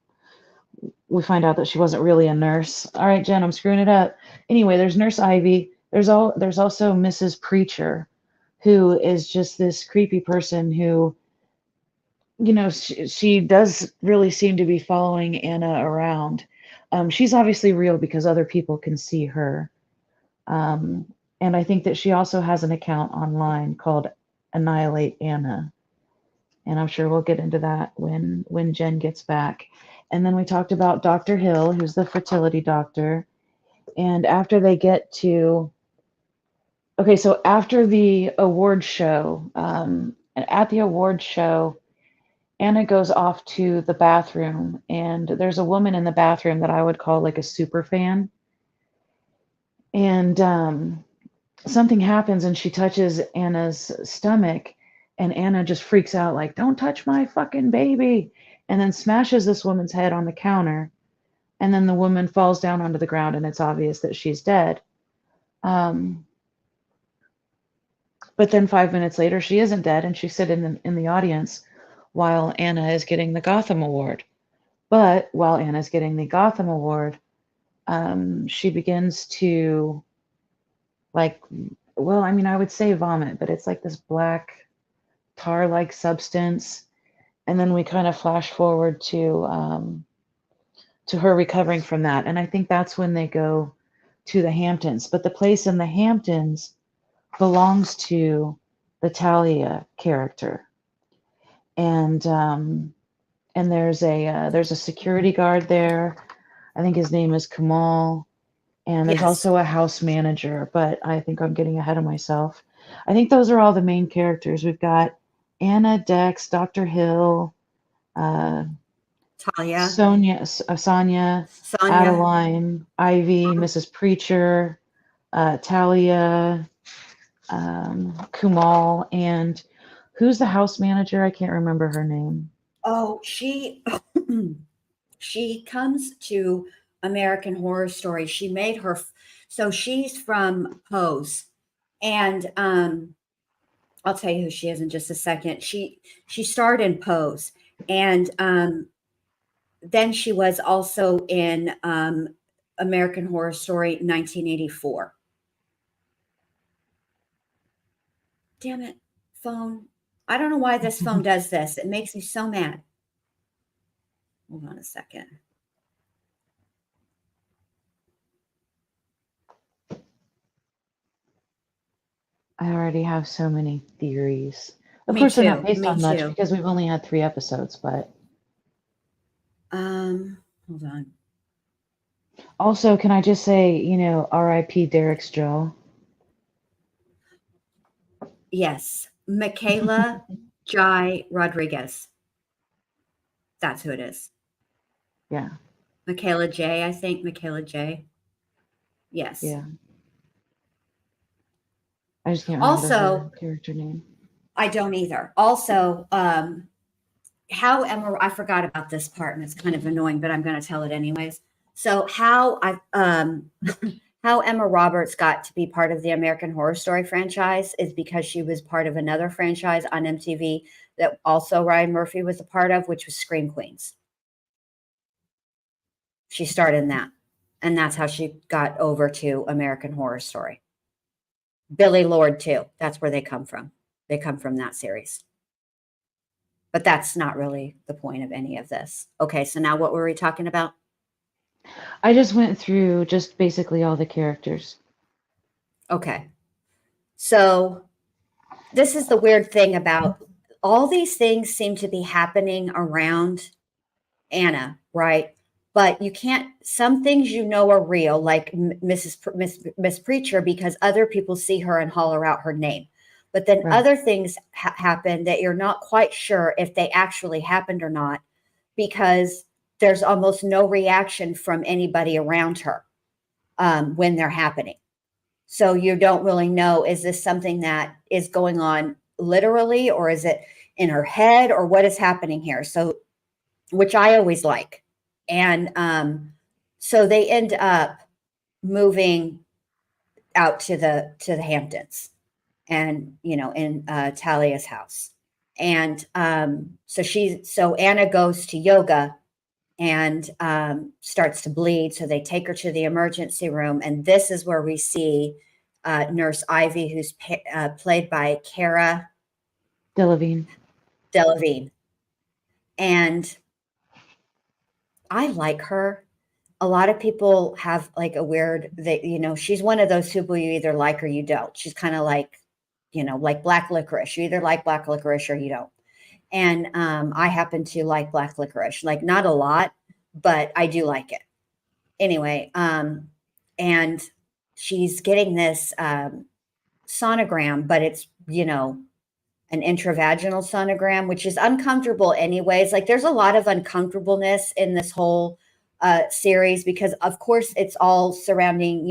we find out that she wasn't really a nurse. All right, Jen, I'm screwing it up. Anyway, there's Nurse Ivy. There's also Mrs. Preacher, who is just this creepy person who, she does really seem to be following Anna around. She's obviously real because other people can see her. And I think that she also has an account online called Annihilate Anna. And I'm sure we'll get into that when Jen gets back. And then we talked about Dr. Hill, who's the fertility doctor. And after they get to, so after the award show, at the award show, Anna goes off to the bathroom, and there's a woman in the bathroom that I would call like a super fan. And something happens, and she touches Anna's stomach, and Anna just freaks out like, "Don't touch my fucking baby," and then smashes this woman's head on the counter. And then the woman falls down onto the ground, and it's obvious that she's dead. But then 5 minutes later, she isn't dead, and she's sitting in the audience while Anna is getting the Gotham Award. But while Anna's getting the Gotham Award, she begins to, I would say vomit, but it's like this black tar-like substance. And then we kind of flash forward to her recovering from that. And I think that's when they go to the Hamptons. But the place in the Hamptons belongs to the Talia character. And there's a security guard there. I think his name is Kamal. And there's also a house manager, but I think I'm getting ahead of myself. I think those are all the main characters. We've got Anna, Dex, Dr. Hill, Talia, Sonia, Adeline, Ivy, Mrs. Preacher, Talia, Kumal, and who's the house manager? I can't remember her name. Oh, she comes to American Horror Story. She made her, so she's from Pose, and I'll tell you who she is in just a second. She starred in Pose, and then she was also in American Horror Story 1984. Damn it, phone. I don't know why this phone does this. It makes me so mad. Hold on a second. I already have so many theories. Of Me course, they're too. not based Me on much too. because we've only had 3 episodes, but hold on. also, can I just say, R.I.P. Derek's Joe? Yes, Michaela Jai Rodriguez. That's who it is. Yeah. Michaela J, I think. Michaela J. Yes. Yeah. I just can't remember her character name. I don't either. Also, how Emma, I forgot about this part, and it's kind of annoying, but I'm going to tell it anyways. So how Emma Roberts got to be part of the American Horror Story franchise is because she was part of another franchise on MTV that also Ryan Murphy was a part of, which was Scream Queens. She starred in that, and that's how she got over to American Horror Story. Billy Lord too. That's where they come from. They come from that series. But that's not really the point of any of this. Okay, so now what were we talking about? I just went through just basically all the characters. Okay. So this is the weird thing about all these things seem to be happening around Anna, right? But you can't, some things you know are real, like Miss Preacher, because other people see her and holler out her name. But then Right. other things happen that you're not quite sure if they actually happened or not, because there's almost no reaction from anybody around her when they're happening. So you don't really know, is this something that is going on literally, or is it in her head, or what is happening here? So, which I always like. And so they end up moving out to the Hamptons, and in Talia's house. And so Anna goes to yoga and starts to bleed. So they take her to the emergency room. And this is where we see Nurse Ivy, who's played by Cara Delevingne. And I like her. A lot of people have like a weird, she's one of those people you either like or you don't. She's kind of like, like black licorice. You either like black licorice or you don't. And I happen to like black licorice, like not a lot, but I do like it. Anyway, and she's getting this sonogram, but it's, an intravaginal sonogram, which is uncomfortable anyways. Like there's a lot of uncomfortableness in this whole series because of course it's all surrounding,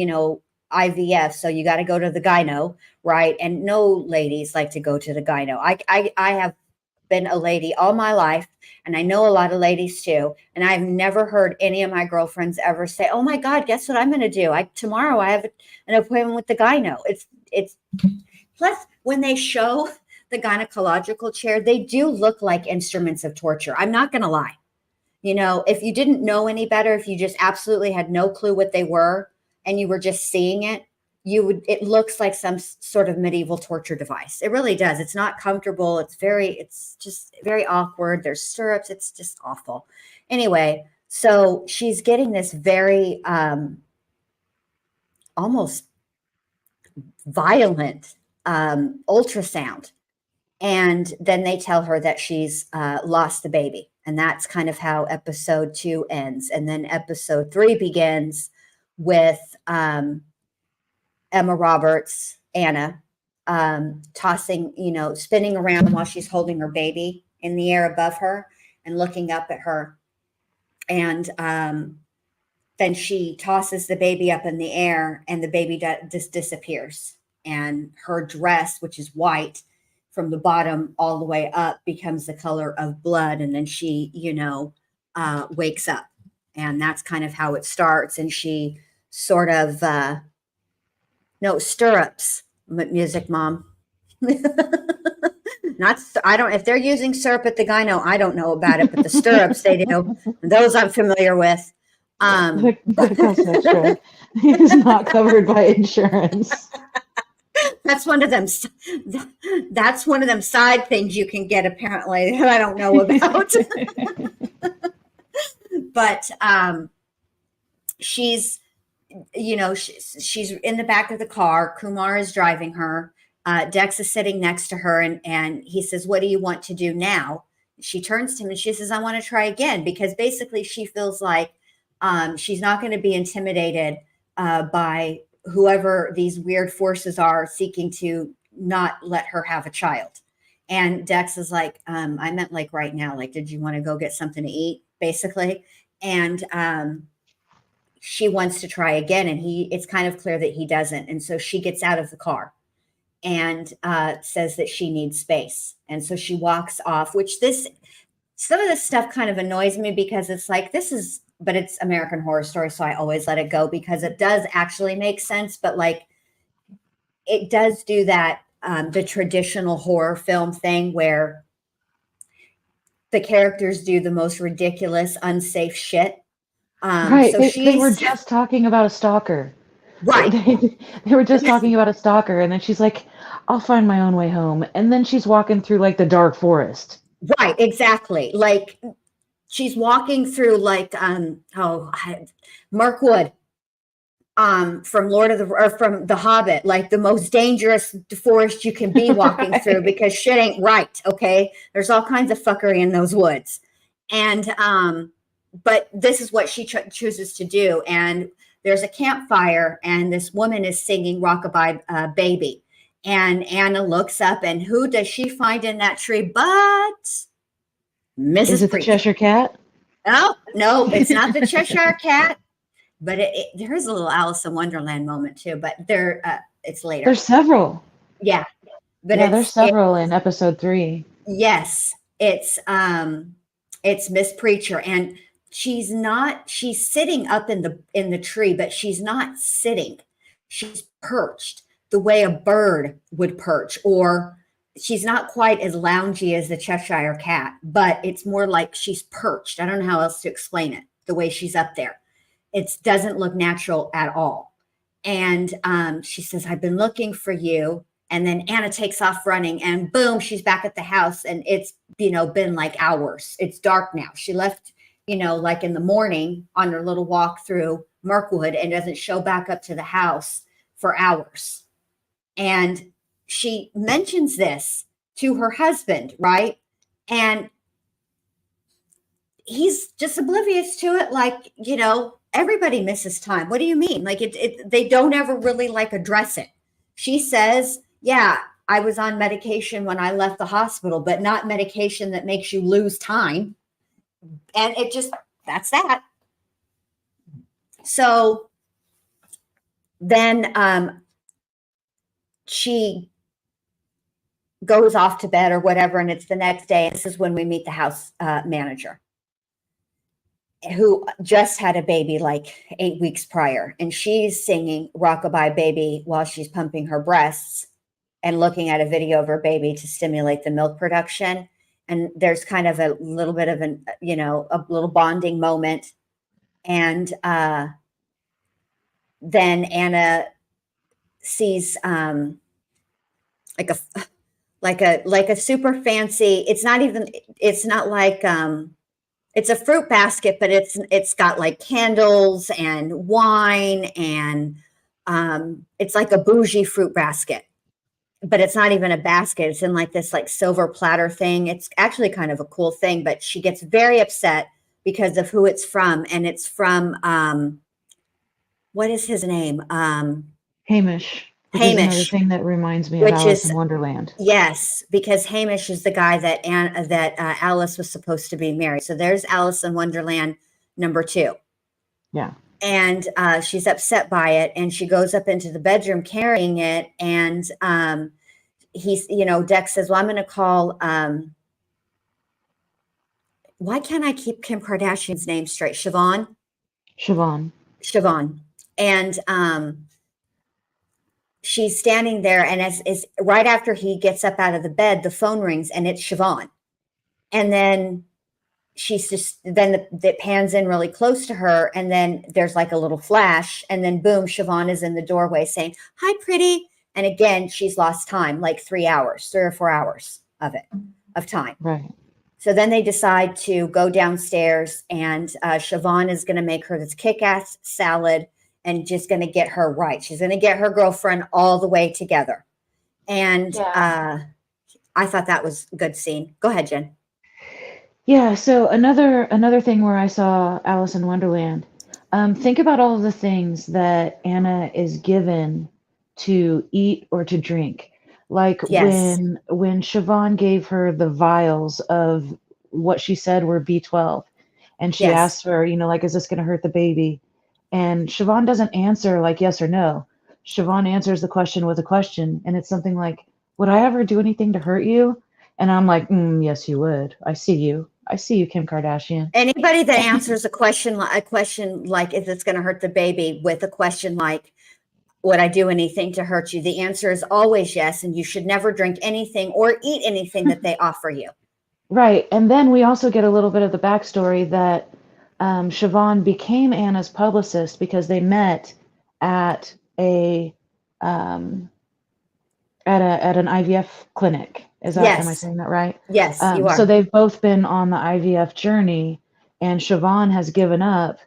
IVF. So you got to go to the gyno, right? And no ladies like to go to the gyno. I have been a lady all my life, and I know a lot of ladies too. And I've never heard any of my girlfriends ever say, "Oh my God, guess what I'm going to do? Tomorrow I have an appointment with the gyno." It's plus when they show the gynecological chair, they do look like instruments of torture. I'm not going to lie. If you didn't know any better, if you just absolutely had no clue what they were and you were just seeing it, it looks like some sort of medieval torture device. It really does. It's not comfortable. It's just very awkward. There's stirrups. It's just awful. Anyway, so she's getting this very almost violent ultrasound. And then they tell her that she's lost the baby. And that's kind of how episode 2 ends. And then episode 3 begins with Emma Roberts, Anna, tossing, spinning around while she's holding her baby in the air above her and looking up at her. And then she tosses the baby up in the air and the baby just disappears. And her dress, which is white, from the bottom all the way up becomes the color of blood. And then she, wakes up, and that's kind of how it starts. And she sort of, no, stirrups, music mom. If they're using syrup at the gyno, I don't know about it, but the stirrups they do, those I'm familiar with. The cost extra is not covered by insurance. That's one of them side things you can get apparently that I don't know about. But she's she's in the back of the car. Kumar is driving her. Dex is sitting next to her, and he says, "What do you want to do now?" She turns to him and she says, "I want to try again," because basically she feels like she's not going to be intimidated by whoever these weird forces are seeking to not let her have a child. And Dex is like, I meant like right now, like, did you want to go get something to eat, basically? And she wants to try again, and it's kind of clear that he doesn't. And so she gets out of the car and says that she needs space. And so she walks off, some of this stuff kind of annoys me because it's like, but it's American Horror Story, so I always let it go because it does actually make sense. But like, it does do that, the traditional horror film thing where the characters do the most ridiculous, unsafe shit. Right. So they were just talking about a stalker. Right. They were just talking about a stalker, and then she's like, I'll find my own way home. And then she's walking through like the dark forest. Right, exactly. Like she's walking through like Mirkwood from Lord of the or from The Hobbit, like the most dangerous forest you can be walking through because shit ain't right. Okay, there's all kinds of fuckery in those woods, and but this is what she chooses to do. And there's a campfire, and this woman is singing "Rockabye Baby," and Anna looks up, and who does she find in that tree but Mrs. Is it the Preacher? Cheshire Cat? No, it's not the Cheshire Cat. But there is a little Alice in Wonderland moment too, but it's later. There's several. Yeah, but Yeah, there's several in episode 3. Yes, it's Miss Preacher, and she's sitting up in the tree, but she's not sitting. She's perched the way a bird would perch, or she's not quite as loungy as the Cheshire Cat, but it's more like she's perched. I don't know how else to explain it, the way she's up there. It doesn't look natural at all. And she says, I've been looking for you. And then Anna takes off running, and boom, she's back at the house. And it's, been like hours. It's dark now. She left, like in the morning on her little walk through Mirkwood, and doesn't show back up to the house for hours. And she mentions this to her husband, right? And he's just oblivious to it. Like, everybody misses time. What do you mean? Like they don't ever really like address it. She says, yeah, I was on medication when I left the hospital, but not medication that makes you lose time. And that's that. So then she goes off to bed or whatever. And it's the next day. And this is when we meet the house manager, who just had a baby like 8 weeks prior. And she's singing Rockabye Baby while she's pumping her breasts and looking at a video of her baby to stimulate the milk production. And there's kind of a little bit of a little bonding moment. And then Anna sees like a super fancy, it's not like, it's a fruit basket, but it's got like candles and wine, and it's like a bougie fruit basket, but it's not even a basket. It's in like this like silver platter thing. It's actually kind of a cool thing, but she gets very upset because of who it's from. And it's from, what is his name? Hamish. Hamish. Another thing that reminds me of Alice in Wonderland. Yes, because Hamish is the guy that Alice was supposed to be married. So there's Alice in Wonderland number 2. Yeah. And she's upset by it, and she goes up into the bedroom carrying it. And Dex says, well, I'm going to call, why can't I keep Kim Kardashian's name straight? Siobhan. And she's standing there, and as right after he gets up out of the bed, the phone rings, and it's Siobhan. And then it pans in really close to her, and then there's like a little flash, and then boom, Siobhan is in the doorway saying, hi, pretty. And again, she's lost time, like 3 or 4 hours of time. Right. So then they decide to go downstairs, and Siobhan is going to make her this kick-ass salad and just going to get her right. She's going to get her girlfriend all the way together. And I thought that was a good scene. Go ahead, Jen. Yeah, so another thing where I saw Alice in Wonderland, think about all of the things that Anna is given to eat or to drink. Like Yes. when Siobhan gave her the vials of what she said were B12, and she Yes. asked her, like, is this going to hurt the baby? And Siobhan doesn't answer like yes or no. Siobhan answers the question with a question, and it's something like, would I ever do anything to hurt you? And I'm like, yes, you would. I see you, Kim Kardashian. Anybody that answers a question like if it's going to hurt the baby with a question like, would I do anything to hurt you? The answer is always yes, and you should never drink anything or eat anything that they offer you. Right. And then we also get a little bit of the backstory that Siobhan became Anna's publicist because they met at a um, at an IVF clinic. Am I Yes. saying that right? Yes, you So are. they've both been on the IVF journey, and Siobhan has given up,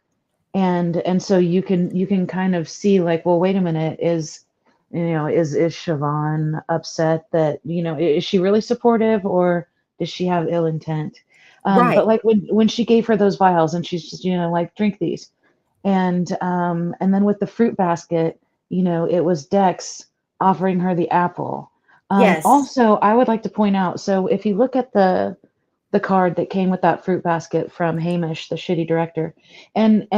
and so you can kind of see like, well, wait a minute, is Siobhan upset that, is she really supportive, or does she have ill intent? But Right. like when she gave her those vials and she's just, like, drink these. And then with the fruit basket, it was Dex offering her the apple. Yes. Also, I would like to point out, so if you look at the card that came with that fruit basket from Hamish, the shitty director, and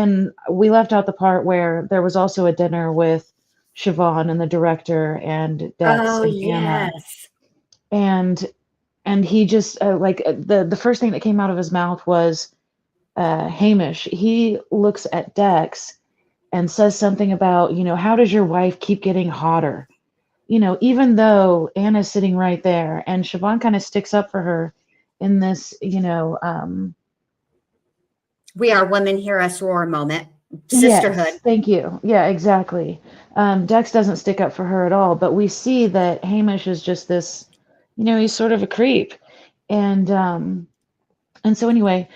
we left out the part where there was also a dinner with Siobhan and the director and Dex Oh, and Anna, yes. and he just the first thing that came out of his mouth was Hamish. He looks at Dex and says something about, how does your wife keep getting hotter? Even though Anna's sitting right there, and Siobhan kind of sticks up for her in this, We are women, hear us roar moment. yes, Sisterhood. thank you. Yeah, exactly. Dex doesn't stick up for her at all, but we see that Hamish is just this, he's sort of a creep. And so anyway,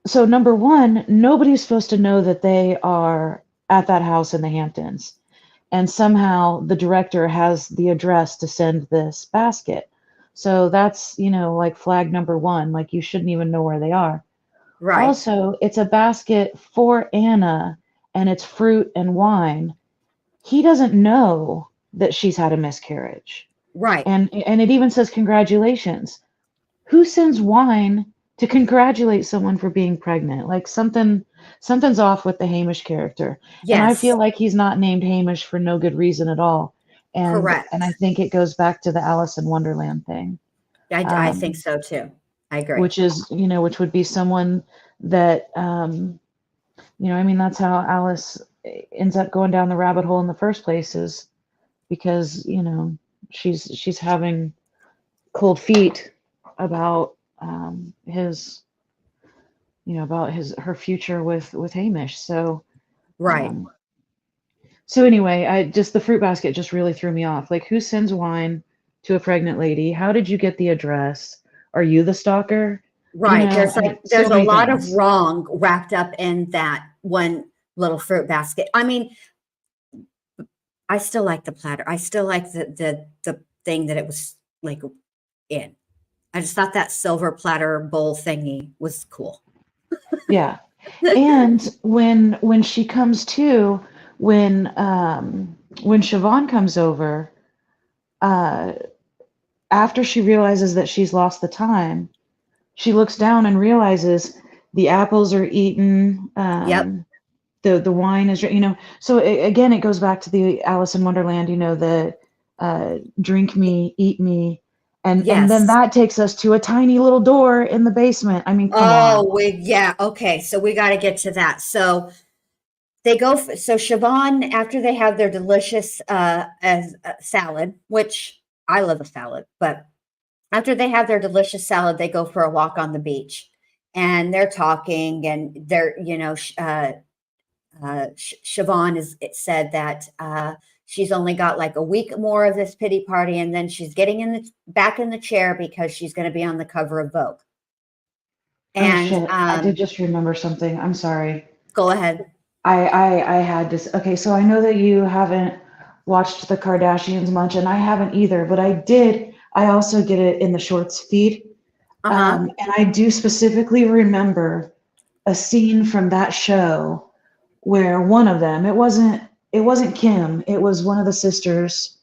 so number one, nobody's supposed to know that they are at that house in the Hamptons. And somehow the director has the address to send this basket. So that's, like flag number one, like you shouldn't even know where they are. Right. Also, it's a basket for Anna and it's fruit and wine. He doesn't know that she's had a miscarriage. Right. And it even says congratulations. Who sends wine to congratulate someone for being pregnant? Like something's off with the Hamish character. And I feel Yes. like he's not named Hamish for no good reason at all. And I Correct. think it goes back to the Alice in Wonderland thing. I think so too. I agree. Which would be someone that I mean, that's how Alice ends up going down the rabbit hole in the first place, is because, she's having cold feet about his about her future with Hamish. Right. Um, so anyway, I just the fruit basket just really threw me off. Like, who sends wine to a pregnant lady? How did you get the address? Are you the stalker? Right. There's So there's a many lot of things. wrong wrapped up in that one little fruit basket. I mean, I still like the platter. I still like the thing that it was like in. I just thought that silver platter bowl thingy was cool. Yeah. And when she comes to, when Siobhan comes over, uh, after she realizes that she's lost the time, she looks down and realizes the apples are eaten, Yep. the wine is, so again, it goes back to the Alice in Wonderland, the drink me, eat me, and then Yes. that takes us to a tiny little door in the basement. I mean, come on. Oh, yeah. Okay. So we got to get to that. So they go, so Siobhan, after they have their delicious salad, which I love a salad, but after they have their delicious salad, they go for a walk on the beach and they're talking and they're, Siobhan is it said that she's only got like a week more of this pity party, and then she's getting back in the chair because she's going to be on the cover of Vogue. Oh And shit, I did just remember something. I'm sorry. go ahead. I had this. Okay, so I know that you haven't watched the Kardashians much, and I haven't either, but I did. I also get it in the shorts feed. Uh-huh. And I do specifically remember a scene from that show where one of them, it wasn't Kim, it was one of the sisters.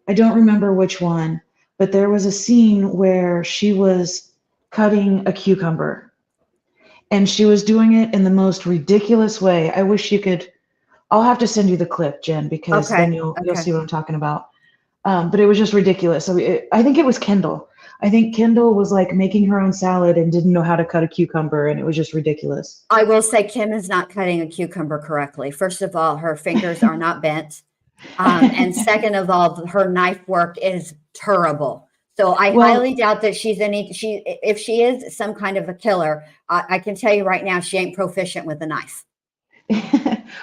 I don't remember which one, but there was a scene where she was cutting a cucumber and she was doing it in the most ridiculous way. I wish you could. I'll have to send you the clip, Jen, because then Okay. you'll Okay. see what I'm talking about. But it was just ridiculous. So I think it was Kendall. I think Kendall was like making her own salad and didn't know how to cut a cucumber, and it was just ridiculous. I will say Kim is not cutting a cucumber correctly. First of all, her fingers are not bent. And second of all, her knife work is terrible. So I Well, highly doubt that if she is some kind of a killer, I can tell you right now, she ain't proficient with a knife.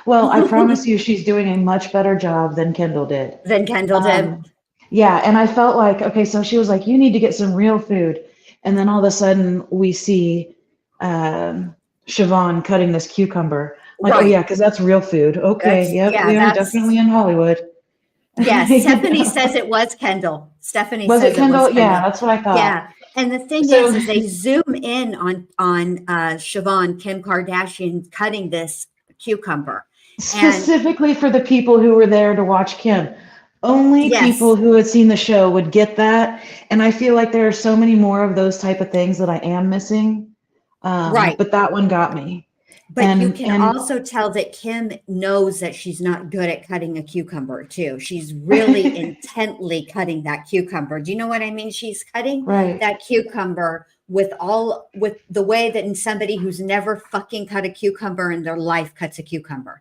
Well, I promise you, she's doing a much better job than Kendall did. Than Kendall did. Um, yeah, and I felt like, okay, so she was like, you need to get some real food. And then all of a sudden we see Siobhan cutting this cucumber. I'm like, oh Right. yeah, because that's real food. Okay, yep, we are That's definitely in Hollywood. yes. You Stephanie know? says it was Kendall. Stephanie Was says it it was Kendall? Yeah, Kendall. that's what I thought. Yeah. And the thing So is they zoom in on Siobhan, Kim Kardashian cutting this cucumber. And specifically for the people who were there to watch Kim. Only people yes, who had seen the show would get that. And I feel like there are so many more of those type of things that I am missing. right. But that one got me. But you And can and also tell that Kim knows that she's not good at cutting a cucumber too. She's really intently cutting that cucumber. Do you know what I mean? She's cutting right. that cucumber with the way that somebody who's never fucking cut a cucumber in their life cuts a cucumber.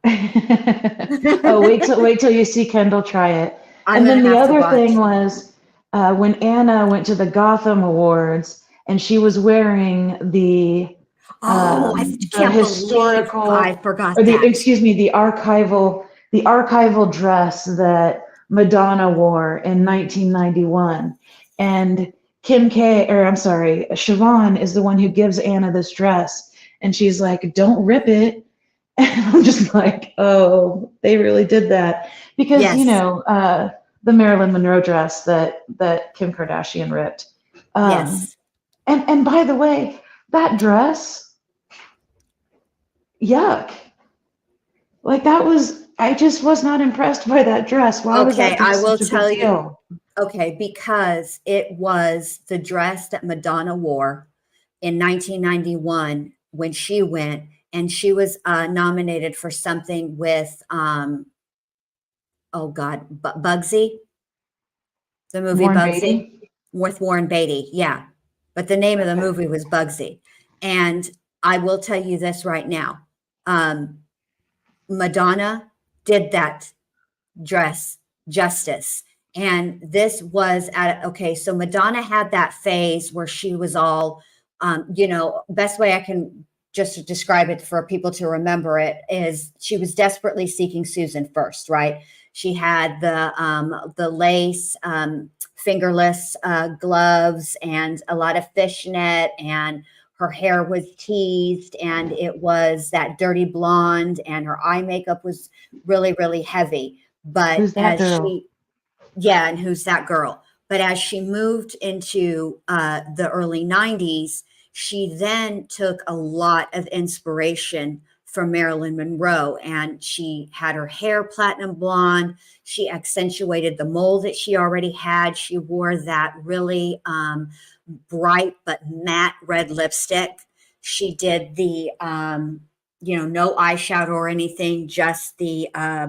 Oh, wait till you see Kendall try it. I'm And then gonna the have to other watch. thing was when Anna went to the Gotham Awards and she was wearing Oh, I the can't believe I historical, forgot or that. the archival dress that Madonna wore in 1991. And Siobhan is the one who gives Anna this dress. And she's like, don't rip it. And I'm just like, oh, they really did that. Because, Yes, the Marilyn Monroe dress that Kim Kardashian ripped. yes. And by the way, that dress, yuck. Like I just was not impressed by that dress. Why was Okay, that I dress will such a big tell you. deal? Okay, because it was the dress that Madonna wore in 1991 when she went, and she was nominated for something with, oh God, Bugsy, the movie Warren Bugsy, Beatty? with Warren Beatty. Yeah, but the name of the Okay. movie was Bugsy. And I will tell you this right now. Madonna did that dress justice. And this was so Madonna had that phase where she was all, best way I can just describe it for people to remember it is she was desperately seeking Susan first, right? She had the lace, fingerless gloves and a lot of fishnet, and her hair was teased and it was that dirty blonde, and her eye makeup was really, really heavy. But Who's that girl? and who's that girl? But as she moved into the early 90s, she then took a lot of inspiration from Marilyn Monroe, and she had her hair platinum blonde. She accentuated the mole that she already had. She wore that really bright but matte red lipstick. She did the, no eyeshadow or anything, just the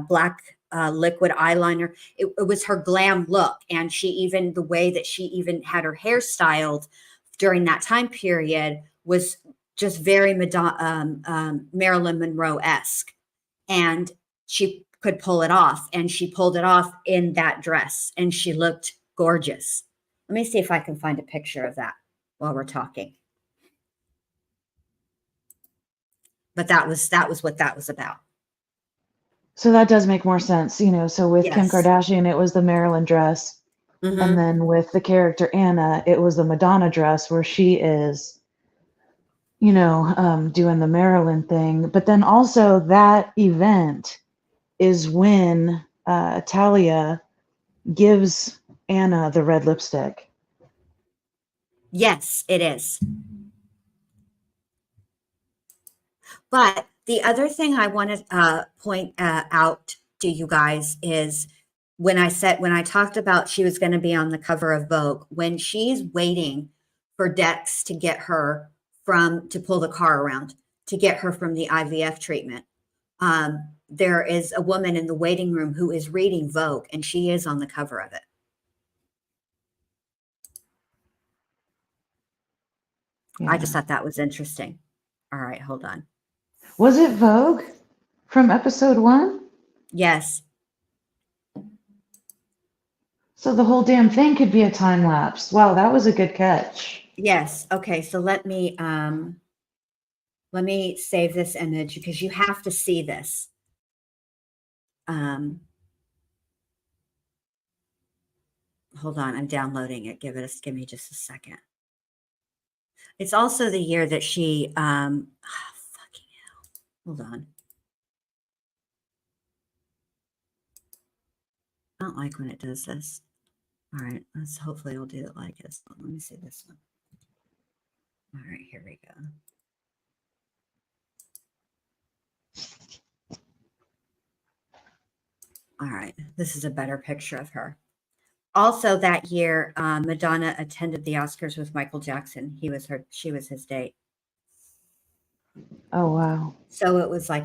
black liquid eyeliner. It was her glam look. And the way that she even had her hair styled during that time period was just very Marilyn Monroe-esque. And she could pull it off. And she pulled it off in that dress. And she looked gorgeous. Let me see if I can find a picture of that while we're talking. But that was what that was about. So that does make more sense, So with Kim Yes. Kardashian, it was the Marilyn dress. Mhm. And then with the character Anna, it was the Madonna dress where she is, doing the Marilyn thing. But then also that event is when Talia gives Anna the red lipstick. Yes, it is. But the other thing I want to point out to you guys is when I talked about she was going to be on the cover of Vogue, when she's waiting for Dex to get her to pull the car around, to get her from the IVF treatment. There is a woman in the waiting room who is reading Vogue, and she is on the cover of it. Yeah. I just thought that was interesting. All right, hold on. Was it Vogue from episode 1? Yes. So the whole damn thing could be a time lapse. Wow, that was a good catch. Yes. Okay. So let me Let me save this image because you have to see this. Hold on, I'm downloading it. Give me just a second. It's also the year that she, fucking hell. Hold on. I don't like when it does this. All right, hopefully it'll do it like this. Let me see this one. All right, here we go. All right, this is a better picture of her. Also that year, Madonna attended the Oscars with Michael Jackson. She was his date. Oh, wow. So it was like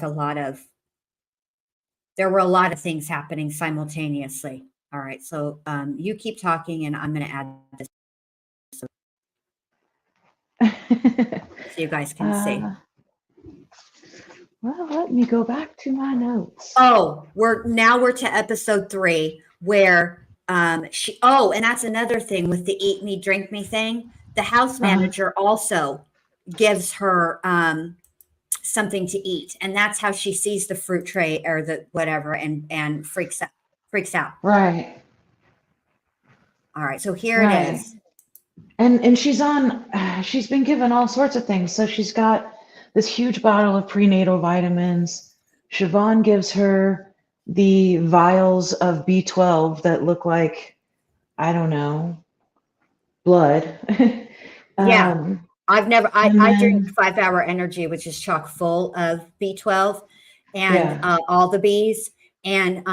there were a lot of things happening simultaneously. All right, so you keep talking and I'm going to add this so you guys can see. Well, let me go back to my notes. Oh, we're to episode 3 where and that's another thing with the eat me, drink me thing. The house manager also gives her something to eat, and that's how she sees the fruit tray or the whatever and freaks out. Right. All right, so here it is. And she's been given all sorts of things. So she's got this huge bottle of prenatal vitamins. Siobhan gives her the vials of B12 that look like, I don't know, blood. Yeah. I drink 5 Hour Energy, which is chock full of B12 and all the Bs. And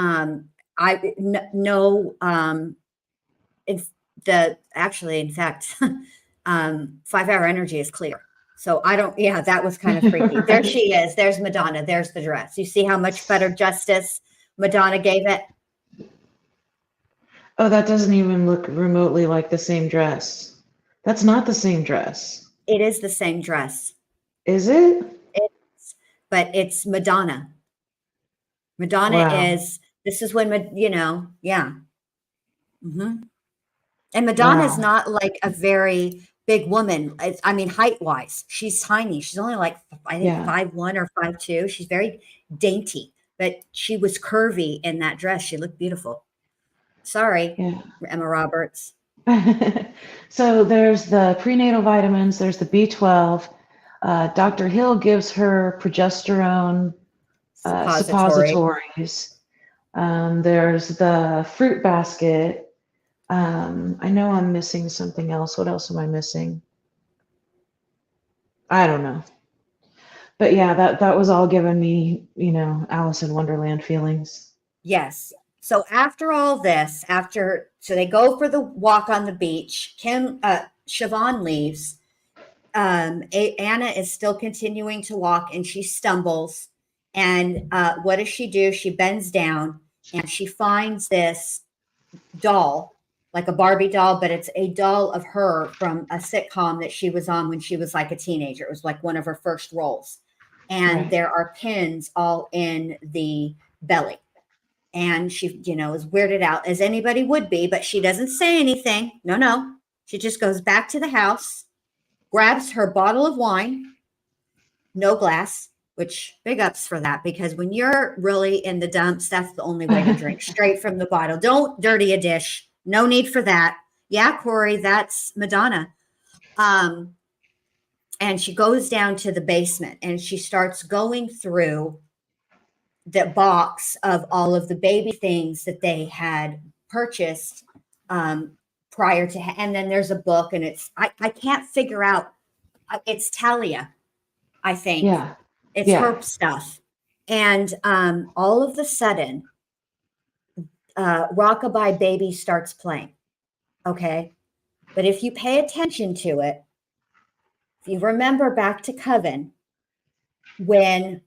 in fact, 5 Hour Energy is clear. So that was kind of freaky. There she is. There's Madonna. There's the dress. You see how much better justice Madonna gave it? Oh, that doesn't even look remotely like the same dress. That's not the same dress. It is the same dress. Is it? It's, but it's Madonna. Madonna this is when, yeah. Mm-hmm. And Madonna is not like a very big woman. I mean, height-wise, she's tiny. She's only like, I think 5'1" or 5'2". She's very dainty, but she was curvy in that dress. She looked beautiful. Sorry, Emma Roberts. So there's the prenatal vitamins. There's the B12. Dr. Hill gives her progesterone suppositories. There's the fruit basket. I know I'm missing something else. What else am I missing? I don't know. But yeah, that was all giving me, Alice in Wonderland feelings. Yes. So after all this, so they go for the walk on the beach. Siobhan leaves. Anna is still continuing to walk and she stumbles. And what does she do? She bends down and she finds this doll, like a Barbie doll, but it's a doll of her from a sitcom that she was on when she was like a teenager. It was like one of her first roles. And there are pins all in the belly. And she, is weirded out, as anybody would be, but she doesn't say anything. No. She just goes back to the house, grabs her bottle of wine, no glass, which big ups for that, because when you're really in the dumps, that's the only way to drink, straight from the bottle. Don't dirty a dish. No need for that. Yeah, Corey, that's Madonna. And she goes down to the basement and she starts going through the box of all of the baby things that they had purchased prior to, and then there's a book and it's, I can't figure out, it's Talia, I think. Yeah. It's her stuff. And all of a sudden, Rockabye Baby starts playing. Okay. But if you pay attention to it, if you remember back to Coven, when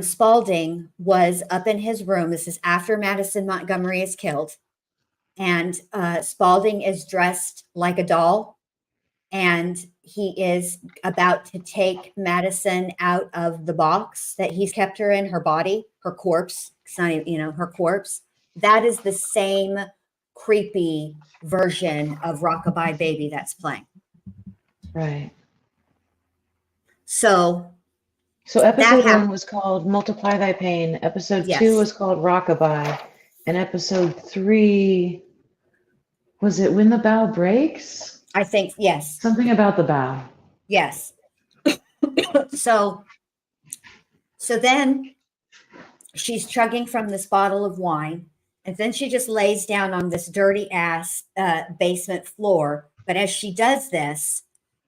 Spalding was up in his room, this is after Madison Montgomery is killed, and Spalding is dressed like a doll, and he is about to take Madison out of the box that he's kept her in, her body, her corpse. It's not even, her corpse. That is the same creepy version of Rockabye Baby that's playing. Right. So So that episode happened. 1 was called Multiply Thy Pain. Episode 2 Yes, was called Rockabye. And episode 3, was it When the Bow Breaks? I think, yes, Something about the bow. yes. So then she's chugging from this bottle of wine, and then she just lays down on this dirty ass basement floor. But as she does this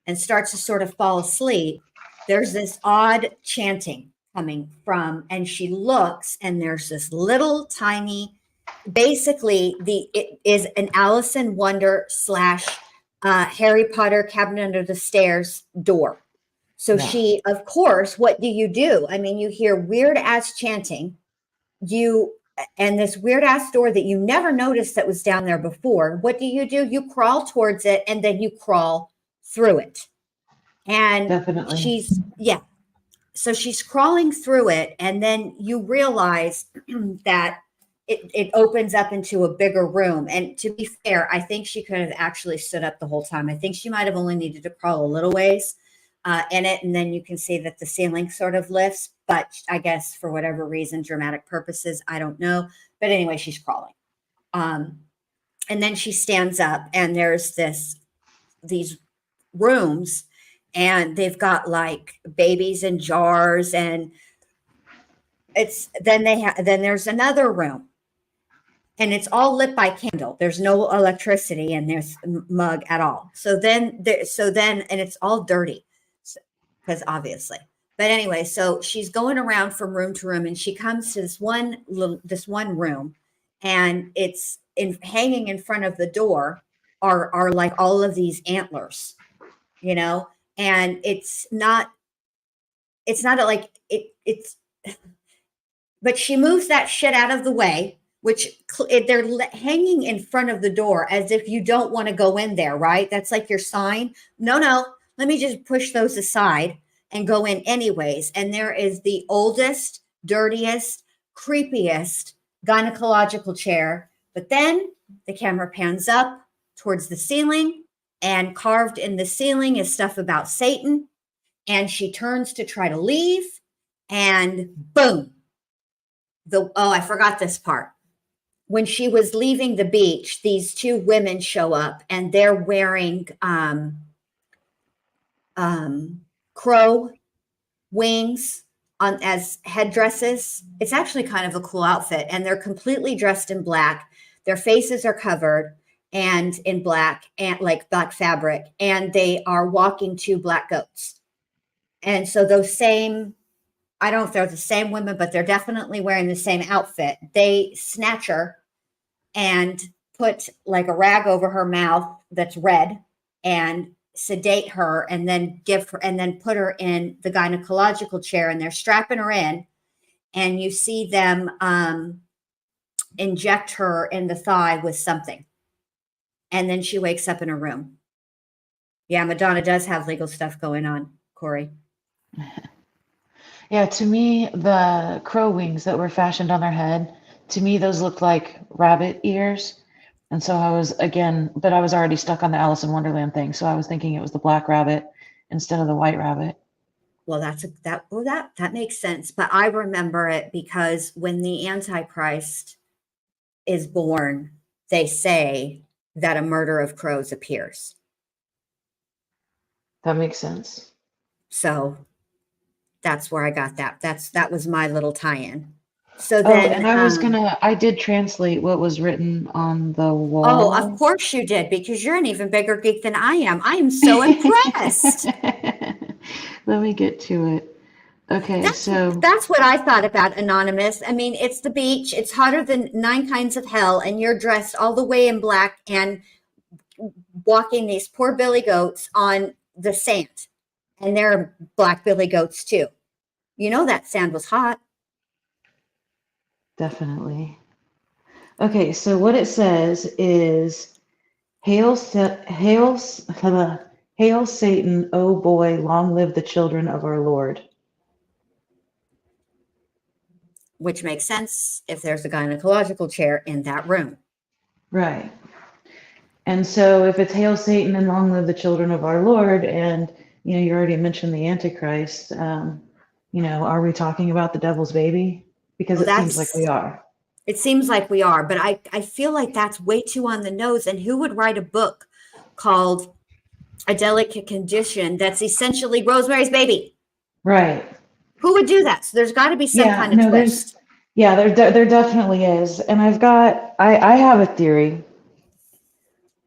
and starts to sort of fall asleep, there's this odd chanting coming from, and she looks, and there's this little tiny, basically it is an Alice in Wonder slash Harry Potter Cabinet Under the Stairs door. So Yeah. she, of course, what do? I mean, you hear weird ass chanting, and this weird ass door that you never noticed that was down there before. What do? You crawl towards it, and then you crawl through it. And Definitely. so she's crawling through it, and then you realize that it opens up into a bigger room. And to be fair, I think she could have actually stood up the whole time. I think she might have only needed to crawl a little ways in it, and then you can see that the ceiling sort of lifts. But I guess for whatever reason, dramatic purposes, I don't know. But anyway, she's crawling, and then she stands up, and there's these rooms, and they've got like babies in jars, and then there's another room, and it's all lit by candle. There's no electricity in this mug at all. So then and it's all dirty, because obviously. But anyway, so she's going around from room to room, and she comes to this one room, and it's hanging in front of the door are like all of these antlers, and it's not like it's but she moves that shit out of the way, which they're hanging in front of the door as if you don't want to go in there, right? That's like your sign. No, let me just push those aside and go in anyways. And there is the oldest, dirtiest, creepiest gynecological chair. But then the camera pans up towards the ceiling, and carved in the ceiling is stuff about Satan. And she turns to try to leave, and boom. I forgot this part. When she was leaving the beach, these two women show up, and they're wearing crow wings as headdresses. It's actually kind of a cool outfit, and they're completely dressed in black. Their faces are covered and in black, and like black fabric, and they are walking two black goats. And so I don't know if they're the same women, but they're definitely wearing the same outfit. They snatch her and put like a rag over her mouth that's red, and sedate her, and then put her in the gynecological chair, and they're strapping her in, and you see them inject her in the thigh with something, and then she wakes up in her room. Yeah, Madonna does have legal stuff going on, Corey. Yeah, to me, the crow wings that were fashioned on their head, to me, those looked like rabbit ears. And so I was already stuck on the Alice in Wonderland thing. So I was thinking it was the black rabbit instead of the white rabbit. Well, that makes sense. But I remember it because when the Antichrist is born, they say that a murder of crows appears. That makes sense. So that's where I got that. That was my little tie-in. So then, I did translate what was written on the wall. Oh, of course you did, because you're an even bigger geek than I am. I am so impressed. Let me get to it. Okay, that's what I thought about Anonymous. I mean, it's the beach. It's hotter than 9 kinds of hell, and you're dressed all the way in black and walking these poor billy goats on the sand, and they're black billy goats too. You know that sand was hot. Definitely. Okay, so what it says is, Hail Satan, oh boy, long live the children of our Lord. Which makes sense if there's a gynecological chair in that room. Right. And so if it's Hail Satan and long live the children of our Lord, and you already mentioned the Antichrist. Are we talking about the devil's baby? Because Well, it seems like we are. it seems like we are, but I feel like that's way too on the nose. And who would write a book called A Delicate Condition that's essentially Rosemary's Baby? Right. Who would do that? So there's got to be some Yeah, kind of no, twist. there definitely is. And I have a theory.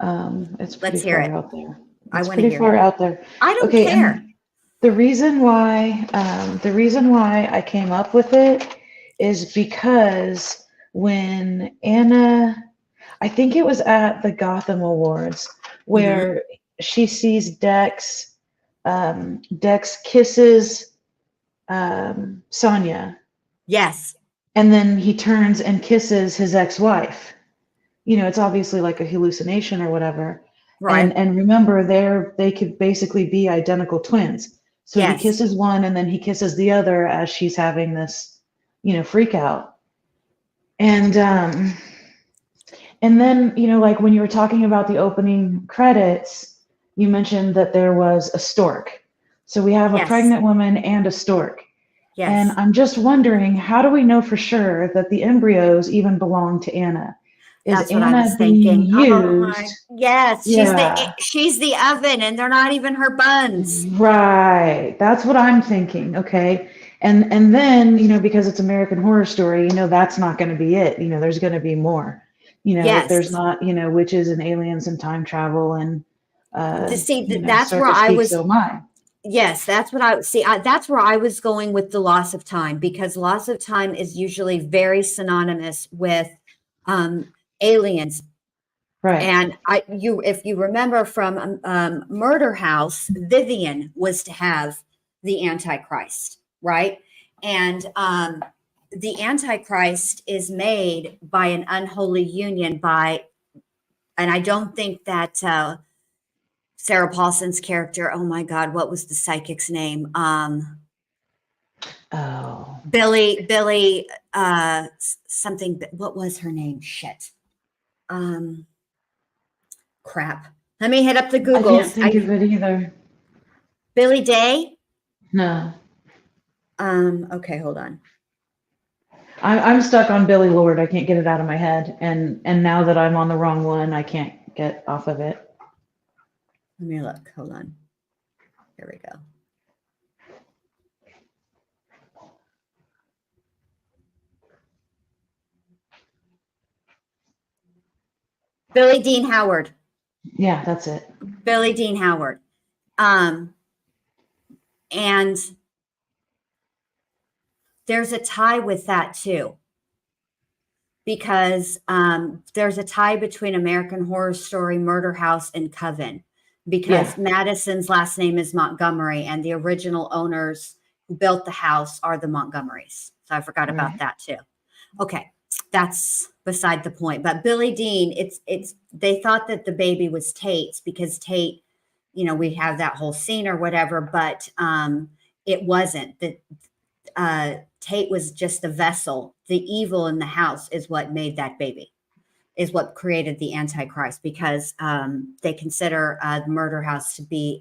It's pretty Let's hear far it. out there. I It's want to pretty hear far it. out there. I don't Okay, care. and the reason why I came up with it is because when Anna, I think it was at the Gotham Awards, where she sees Dex, Dex kisses Sonia, Yes. and then he turns and kisses his ex-wife. It's obviously like a hallucination or whatever. Right. And remember, they could basically be identical twins. So he Yes. kisses one and then he kisses the other as she's having this, freak out. And then, like when you were talking about the opening credits, you mentioned that there was a stork. So we have a Yes. pregnant woman and a stork. Yes. And I'm just wondering, how do we know for sure that the embryos even belong to Anna? Is That's what I Anna was being thinking. Oh my, used? yes, Yeah. she's the oven, and they're not even her buns. Right. That's what I'm thinking. Okay. And then, because it's American Horror Story, that's not going to be it. There's going to be more. Yes. There's not, witches and aliens and time travel and That's so where to I speak, was. so am I. Yes, that's what I see. That's where I was going with the loss of time, because loss of time is usually very synonymous with aliens. Right. And if you remember from Murder House, Vivian was to have the Antichrist, right? And the Antichrist is made by an unholy union and I don't think that Sarah Paulson's character, oh my God, what was the psychic's name? Billy, something, what was her name? Shit. Crap. Let me hit up the Googles. I can't think of it either. Billy Day? No. Okay, hold on. I'm stuck on Billy Lord. I can't get it out of my head. And now that I'm on the wrong one, I can't get off of it. Let me look. Hold on. Here we go. Billy Dean Howard. Yeah, that's it. Billy Dean Howard. And there's a tie with that too, because there's a tie between American Horror Story, Murder House, and Coven, because Madison's last name is Montgomery, and the original owners who built the house are the Montgomerys. So I forgot about that too. Okay, that's beside the point. But Billy Dean, they thought that the baby was Tate's, because Tate, we have that whole scene or whatever, but it wasn't. That Tate was just a vessel. The evil in the house is what made that baby, is what created the Antichrist, because they consider the Murder House to be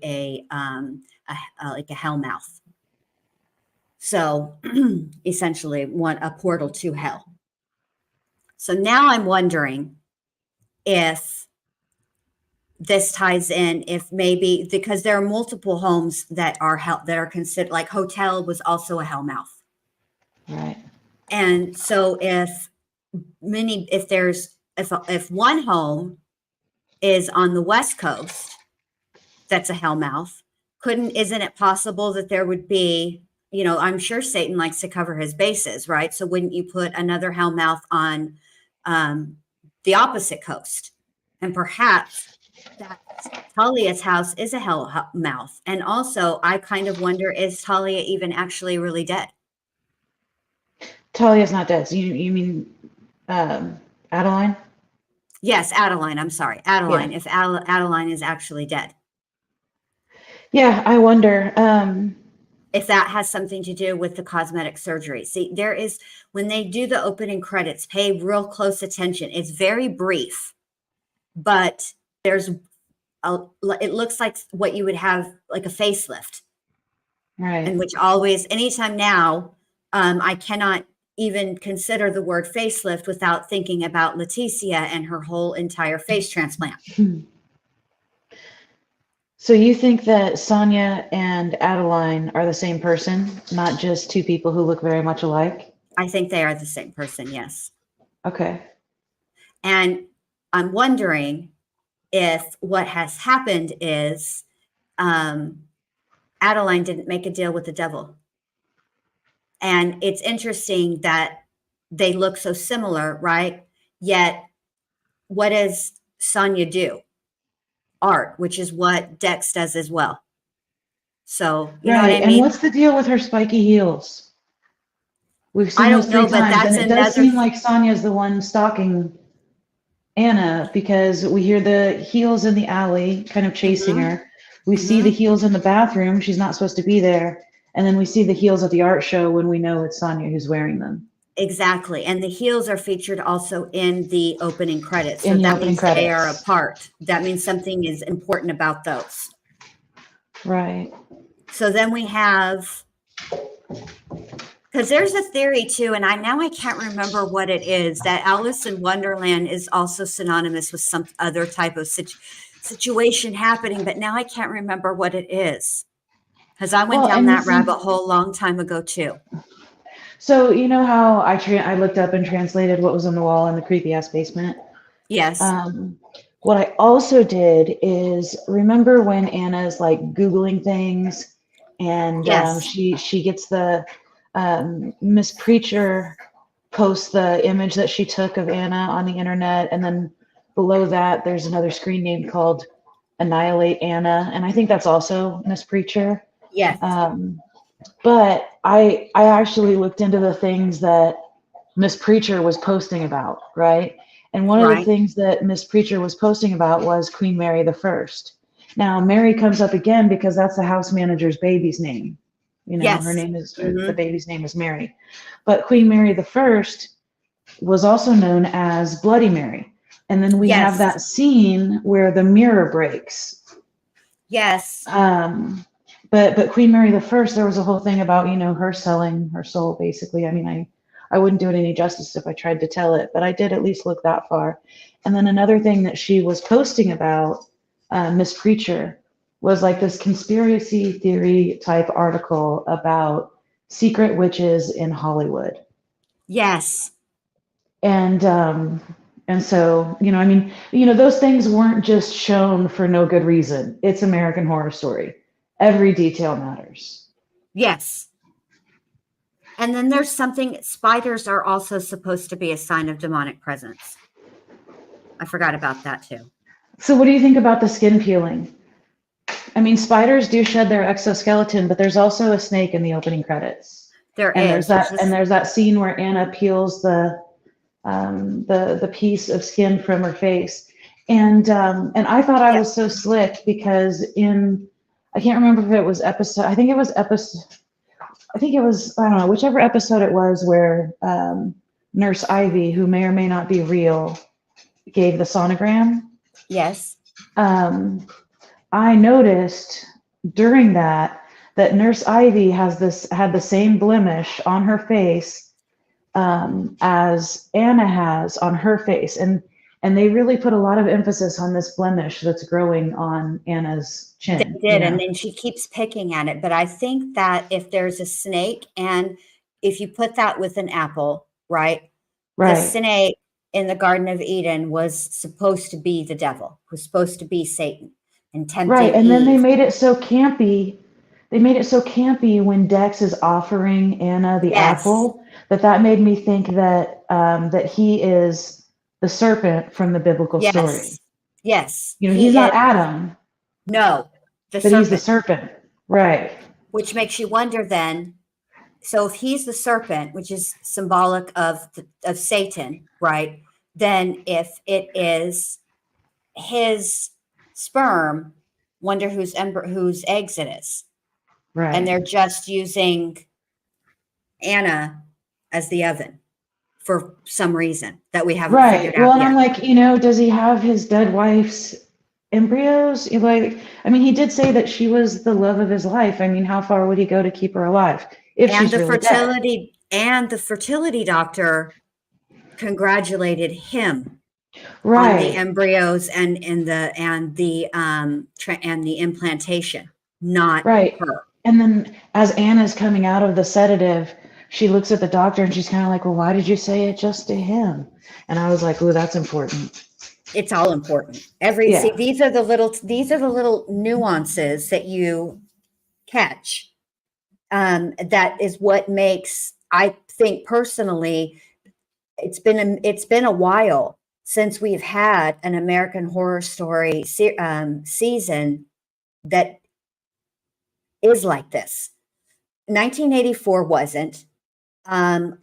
like a hellmouth. So essentially a portal to hell. So now I'm wondering if this ties in, if maybe, because there are multiple homes that are considered, like Hotel was also a hellmouth. Right. And so if one home is on the West Coast, that's a hellmouth, isn't it possible that there would be, I'm sure Satan likes to cover his bases, right? So wouldn't you put another hellmouth on the opposite coast? And perhaps that Talia's house is a hellmouth. And also, I kind of wonder, is Talia even actually really dead? Talia's not dead. So you mean Adeline? Yes, Adeline. I'm sorry, Adeline. Yeah. If Adeline is actually dead. Yeah, I wonder. If that has something to do with the cosmetic surgery. See, when they do the opening credits, pay real close attention. It's very brief, but there's it looks like what you would have like a facelift. Right. And which always, anytime now, I cannot even consider the word facelift without thinking about Leticia and her whole entire face transplant. So you think that Sonia and Adeline are the same person, not just two people who look very much alike? I think they are the same person, yes. Okay. And I'm wondering if what has happened is Adeline didn't make a deal with the devil. And it's interesting that they look so similar, right? Yet, what does Sonia do? Art, which is what Dex does as well. So, you know what I And mean? what's the deal with her spiky heels? We've I seen don't those know, 3 but times, that's and it does another. seem like Sonia's the one stalking Anna because we hear the heels in the alley kind of chasing Mhm. her. We see the heels in the bathroom. She's not supposed to be there. And then we see the heels at the art show when we know it's Sonia who's wearing them. Exactly. And the heels are featured also in the opening credits. So In the that opening means they are a credits. part. That means something is important about those. Right. So then we have, because there's a theory too, and I can't remember what it is, that Alice in Wonderland is also synonymous with some other type of situation happening, but now I can't remember what it is. Because I went Well, down and you that see, rabbit hole a long time ago too. so you know how I looked up and translated what was on the wall in the creepy ass basement? Yes. What I also did is remember when Anna's like Googling things and Yes. she gets the Miss Preacher posts the image that she took of Anna on the internet, and then below that there's another screen name called Annihilate Anna, and I think that's also Miss Preacher. Yes. But I actually looked into the things that Miss Preacher was posting about, right? And one of the Right. things that Miss Preacher was posting about was Queen Mary the First. Now, Mary comes up again because that's the house manager's baby's name. You know, her Yes. name is, or the baby's name is Mary. But Queen Mary the First was also known as Bloody Mary. And then we have Yes. that scene where the mirror breaks. Yes. But Queen Mary the First, there was a whole thing about, you know, her selling her soul, basically. I mean, I wouldn't do it any justice if I tried to tell it, but I did at least look that far. And then another thing that she was posting about, Miss Preacher, was like this conspiracy theory type article about secret witches in Hollywood. Yes. And so, you know, I mean, you know, those things weren't just shown for no good reason. It's American Horror Story. Every detail matters. Yes. And then there's something, spiders are also supposed to be a sign of demonic presence. I forgot about that too. So what do you think about the skin peeling? I mean, spiders do shed their exoskeleton, but there's also a snake in the opening credits. There's that scene where Anna peels the piece of skin from her face. And I thought I was so slick because I can't remember if it was I don't know, whichever episode it was where Nurse Ivy, who may or may not be real, gave the sonogram. Yes. I noticed during that Nurse Ivy had the same blemish on her face as Anna has on her face, and they really put a lot of emphasis on this blemish that's growing on Anna's chin. They did, and then she keeps picking at it. But I think that if there's a snake, and if you put that with an apple, right? The snake in the Garden of Eden was supposed to be the devil, was supposed to be Satan, and tempting and then they Eve. made it so campy. They made it so campy when Dex is offering Anna the apple that made me think that that he is the serpent from the biblical story. Yes. You know, he's not Adam. No, but he's the serpent. Right. Which makes you wonder then, so if he's the serpent, which is symbolic of Satan, right? Then if it is his sperm, wonder whose eggs it is. Right. And they're just using Anna as the oven for some reason that we haven't figured out yet. Well, I'm like, you know, does he have his dead wife's embryos, like, I mean, he did say that she was the love of his life. I mean, how far would he go to keep her alive if And she's really dead? the fertility doctor congratulated him on the Right. embryos and the implantation, not Right. her. And then as Anna's coming out of the sedative, she looks at the doctor and she's kind of like, well, why did you say it just to him? And I was like, oh, that's important. It's all important. Yeah. These are the little nuances that you catch. That is what makes, I think personally, it's been a while since we've had an American Horror Story season that is like this. 1984 wasn't.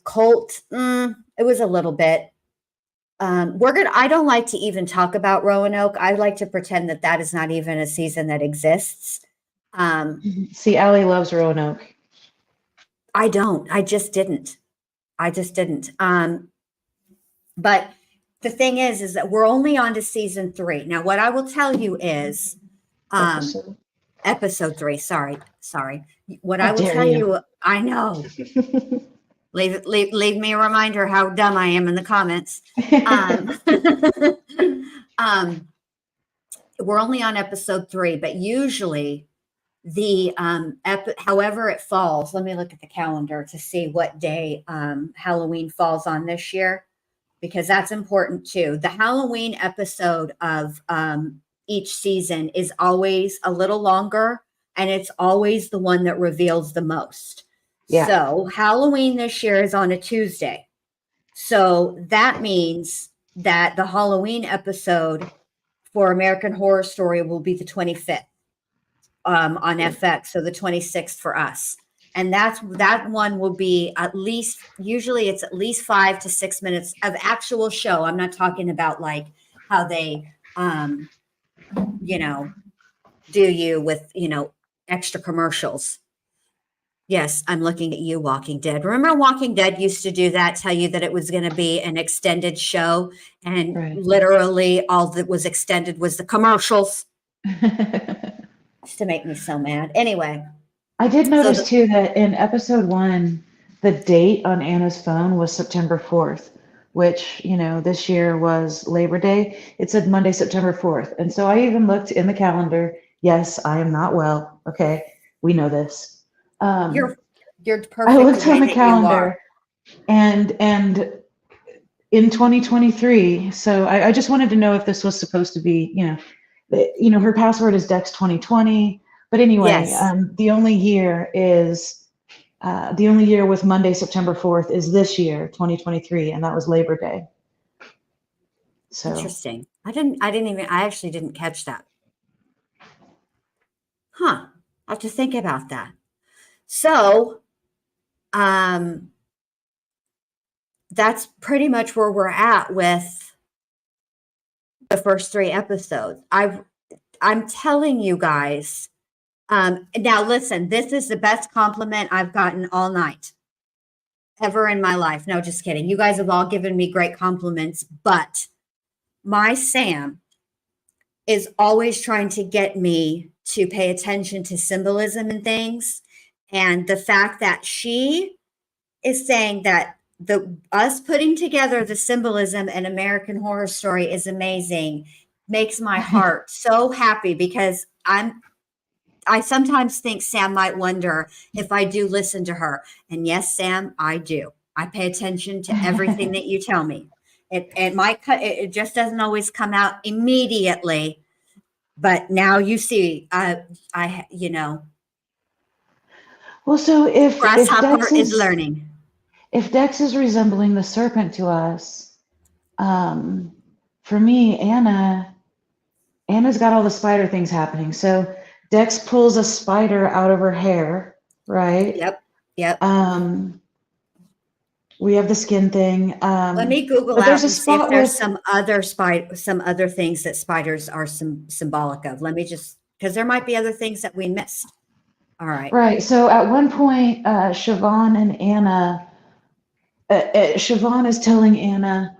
Cult, it was a little bit. I don't like to even talk about Roanoke. I like to pretend that that is not even a season that exists. See, Allie loves Roanoke. I don't. I just didn't. But the thing is that we're only on to season 3. Now, what I will tell you is, episode 3. Sorry. What I will tell you, I know. Leave me a reminder how dumb I am in the comments. We're only on episode 3, but usually however it falls, let me look at the calendar to see what day Halloween falls on this year, because that's important too. The Halloween episode of each season is always a little longer, and it's always the one that reveals the most. Yeah. So Halloween this year is on a Tuesday. So that means that the Halloween episode for American Horror Story will be the 25th on FX. So the 26th for us. And that one will be usually it's at least 5 to 6 minutes of actual show. I'm not talking about like how they, do you with, extra commercials. Yes, I'm looking at you, Walking Dead. Remember Walking Dead used to do that, tell you that it was going to be an extended show, and literally all that was extended was the commercials. Just to make me so mad. Anyway. I did notice too that in episode 1, the date on Anna's phone was September 4th, which, this year was Labor Day. It said Monday, September 4th. And so I even looked in the calendar. Yes, I am not well. Okay. We know this. You're perfect. I looked on the calendar and in 2023. So I just wanted to know if this was supposed to be, her password is Dex 2020. But anyway, yes. The only year with Monday, September 4th is this year, 2023, and that was Labor Day. So interesting. I actually didn't catch that. Huh. I'll have to think about that. So, that's pretty much where we're at with the first 3 episodes. I'm telling you guys, now listen, this is the best compliment I've gotten all night ever in my life. No, just kidding. You guys have all given me great compliments, but my Sam is always trying to get me to pay attention to symbolism and things. And the fact that she is saying that us putting together the symbolism in American Horror Story is amazing makes my heart so happy, because I sometimes think Sam might wonder if I do listen to her. And yes, Sam, I do. I pay attention to everything that you tell me. It just doesn't always come out immediately. But now you see, Well, so if Dex is learning, if Dex is resembling the serpent to us, for me, Anna's got all the spider things happening. So Dex pulls a spider out of her hair, right? Yep. We have the skin thing. Let me Google out and see if there's some other things that spiders are symbolic of. Let me just, because there might be other things that we missed. All right. Right. So at one point, Siobhan and Anna, Siobhan is telling Anna,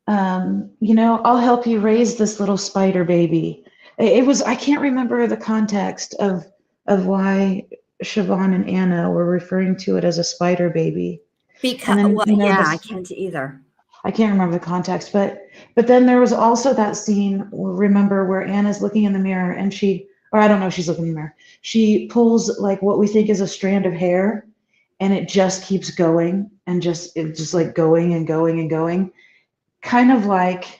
I'll help you raise this little spider baby. it was, I can't remember the context of why Siobhan and Anna were referring to it as a spider baby. Because, And then, well, you know, yeah, I this, can't either. I can't remember the context, but then there was also that scene, remember, where Anna's looking in the mirror and or I don't know if she's looking in the mirror. She pulls like what we think is a strand of hair, and it just keeps going and it's just like going and going and going. Kind of like,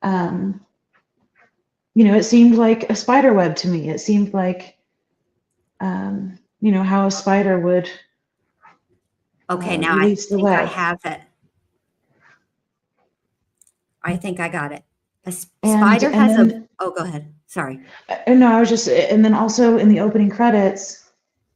you know, it seemed like a spider web to me. It seemed like, you know, how a spider would Okay, now I release the think I web. have it. I think I got it. A And spider has a, oh, go ahead. Sorry. no, I was just, and then also in the opening credits,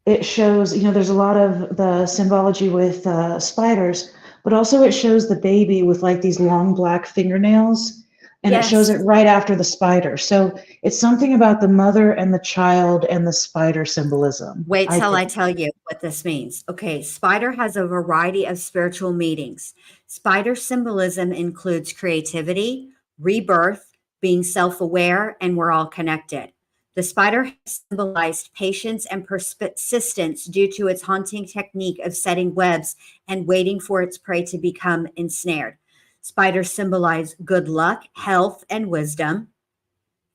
it shows, you know, there's a lot of the symbology with spiders, but also it shows the baby with like these long black fingernails, and it shows it Yes. right after the spider. So it's something about the mother and the child and the spider symbolism. Wait till I think. tell you what this means. Okay, spider has a variety of spiritual meanings. Spider symbolism includes creativity, rebirth, being self aware, and we're all connected. The spider has symbolized patience and persistence due to its haunting technique of setting webs and waiting for its prey to become ensnared. Spiders symbolize good luck, health, and wisdom.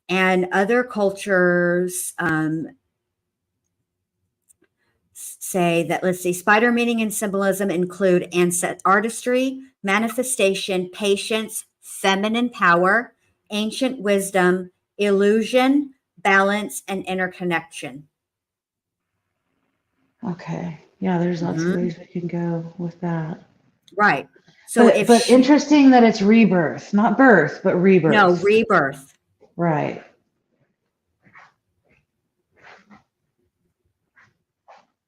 And other cultures, say that, let's see, spider meaning and symbolism include artistry, manifestation, patience, feminine power, ancient wisdom, illusion, balance, and interconnection. Okay. Yeah, there's lots of ways we can go with that. Right. So but interesting that it's rebirth, not birth, but rebirth. No, rebirth. Right.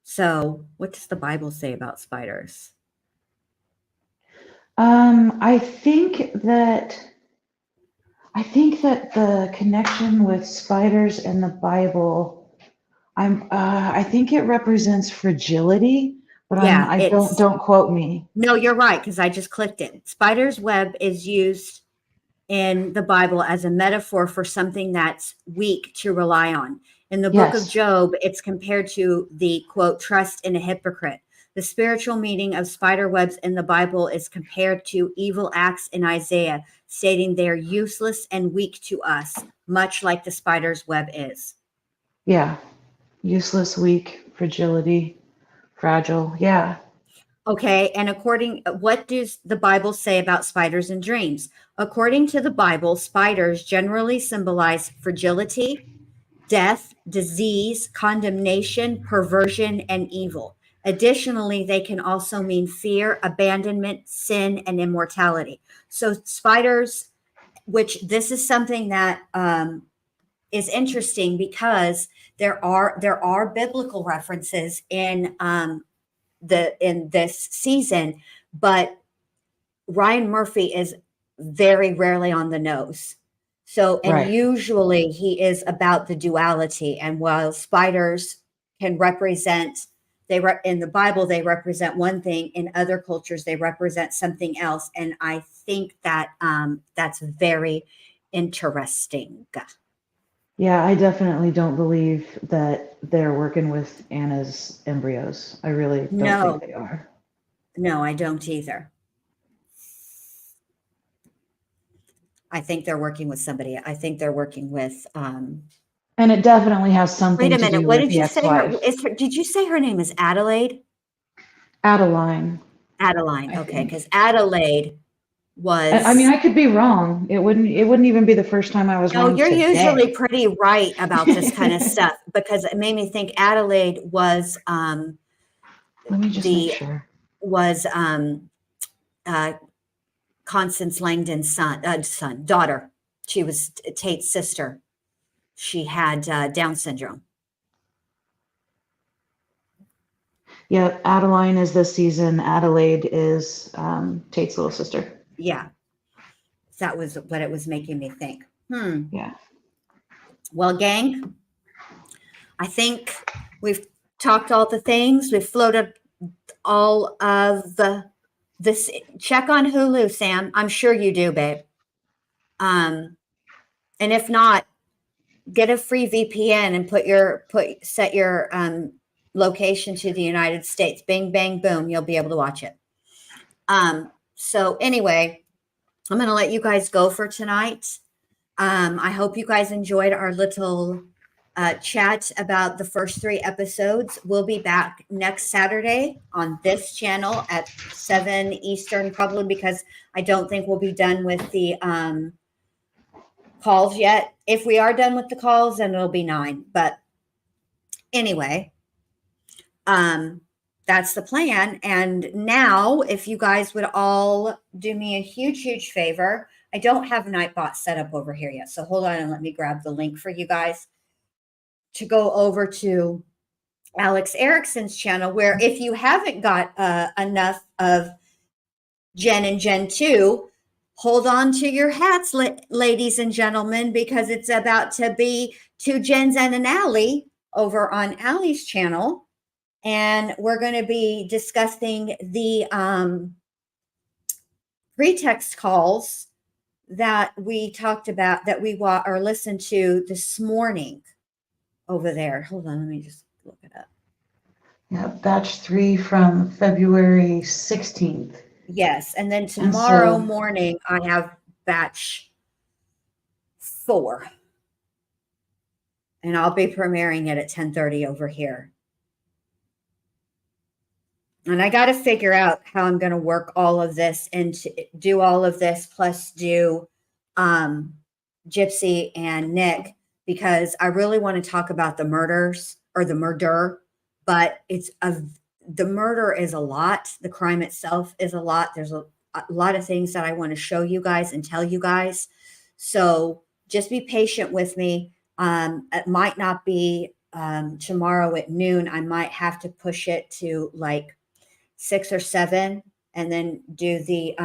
So what does the Bible say about spiders? I think that the connection with spiders in the Bible, I think it represents fragility, but Yeah, I don't quote me. No, you're right, because I just clicked it. Spider's web is used in the Bible as a metaphor for something that's weak to rely on. In the book of Job, it's compared to the quote, trust in a hypocrite. The spiritual meaning of spider webs in the Bible is compared to evil acts in Isaiah, stating they're useless and weak to us, much like the spider's web is. Yeah. Useless, weak, fragility, fragile. Yeah. Okay, and what does the Bible say about spiders and dreams? According to the Bible, spiders generally symbolize fragility, death, disease, condemnation, perversion, and evil. Additionally, they can also mean fear, abandonment, sin, and immortality. So spiders, which this is something that is interesting because there are biblical references in this season, but Ryan Murphy is very rarely on the nose. So, and usually he is about the duality. And while spiders can represent, in the Bible, they represent one thing. In other cultures, they represent something else. And I think that that's very interesting. Yeah, I definitely don't believe that they're working with Anna's embryos. I really don't think they are. No, I don't either. I think they're working with somebody. I think they're working with. And it definitely has something. Wait a minute. What did you say? Did you say her name is Adelaide? Adeline. Adeline. Okay, because Adelaide was. I mean, I could be wrong. It wouldn't even be the first time I was wrong. No, you're usually pretty right about this kind of stuff because it made me think Adelaide was. Let me just make sure. Was Constance Langdon's daughter. She was Tate's sister. She had Down syndrome. Yeah, Adeline is this season. Adelaide is Tate's little sister. Yeah. That was what it was making me think. Yeah. Well, gang, I think we've talked all the things. We've floated all of this. Check on Hulu, Sam. I'm sure you do, babe. And if not, get a free VPN and set your location to the United States. Bing, bang, boom. You'll be able to watch it. So anyway, I'm going to let you guys go for tonight. I hope you guys enjoyed our little chat about the first 3 episodes. We'll be back next Saturday on this channel at 7 Eastern, probably because I don't think we'll be done with the calls yet. If we are done with the calls, then it'll be 9. But anyway, that's the plan. And now, if you guys would all do me a huge, huge favor, I don't have Nightbot set up over here yet. So hold on and let me grab the link for you guys to go over to Alex Erickson's channel, where if you haven't got enough of Jen and Jen 2, hold on to your hats, ladies and gentlemen, because it's about to be 2 Jens and an Allie over on Allie's channel. And we're going to be discussing the pretext calls that we talked about, that we or listened to this morning over there. Hold on, let me just look it up. Yeah, batch 3 from February 16th. Yes, and then tomorrow morning I have batch 4. And I'll be premiering it at 10:30 over here. And I got to figure out how I'm going to work all of this and do all of this, plus do Gypsy and Nick, because I really want to talk about the murders, or the murder, but the murder is a lot. The crime itself is a lot. There's a lot of things that I want to show you guys and tell you guys. So just be patient with me. It might not be tomorrow at noon. I might have to push it to like 6 or 7, and then do the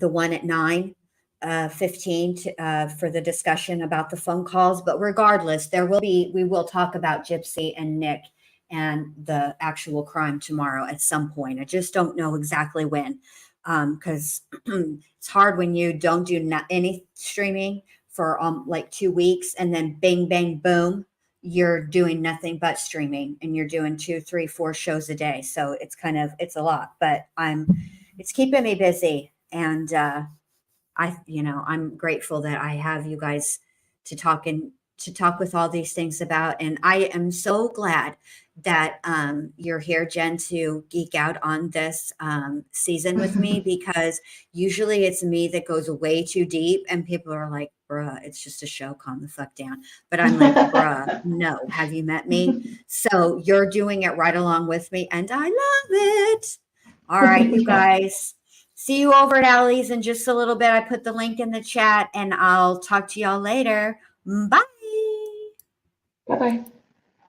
one at 9:15 for the discussion about the phone calls. But regardless, we will talk about Gypsy and Nick and the actual crime tomorrow at some point. I just don't know exactly when, because it's hard when you don't do any streaming for like 2 weeks, and then bing, bang, boom, you're doing nothing but streaming, and you're doing 2, 3, 4 shows a day. So it's it's a lot, but it's keeping me busy. And I'm grateful that I have you guys to talk with all these things about. And I am so glad that you're here, Jen, to geek out on this season with me, because usually it's me that goes way too deep, and people are like, bruh, it's just a show, calm the fuck down. But I'm like, bruh, no, have you met me? So you're doing it right along with me, and I love it. All right, you guys. See you over at Allie's in just a little bit. I put the link in the chat, and I'll talk to y'all later. Bye. Bye-bye.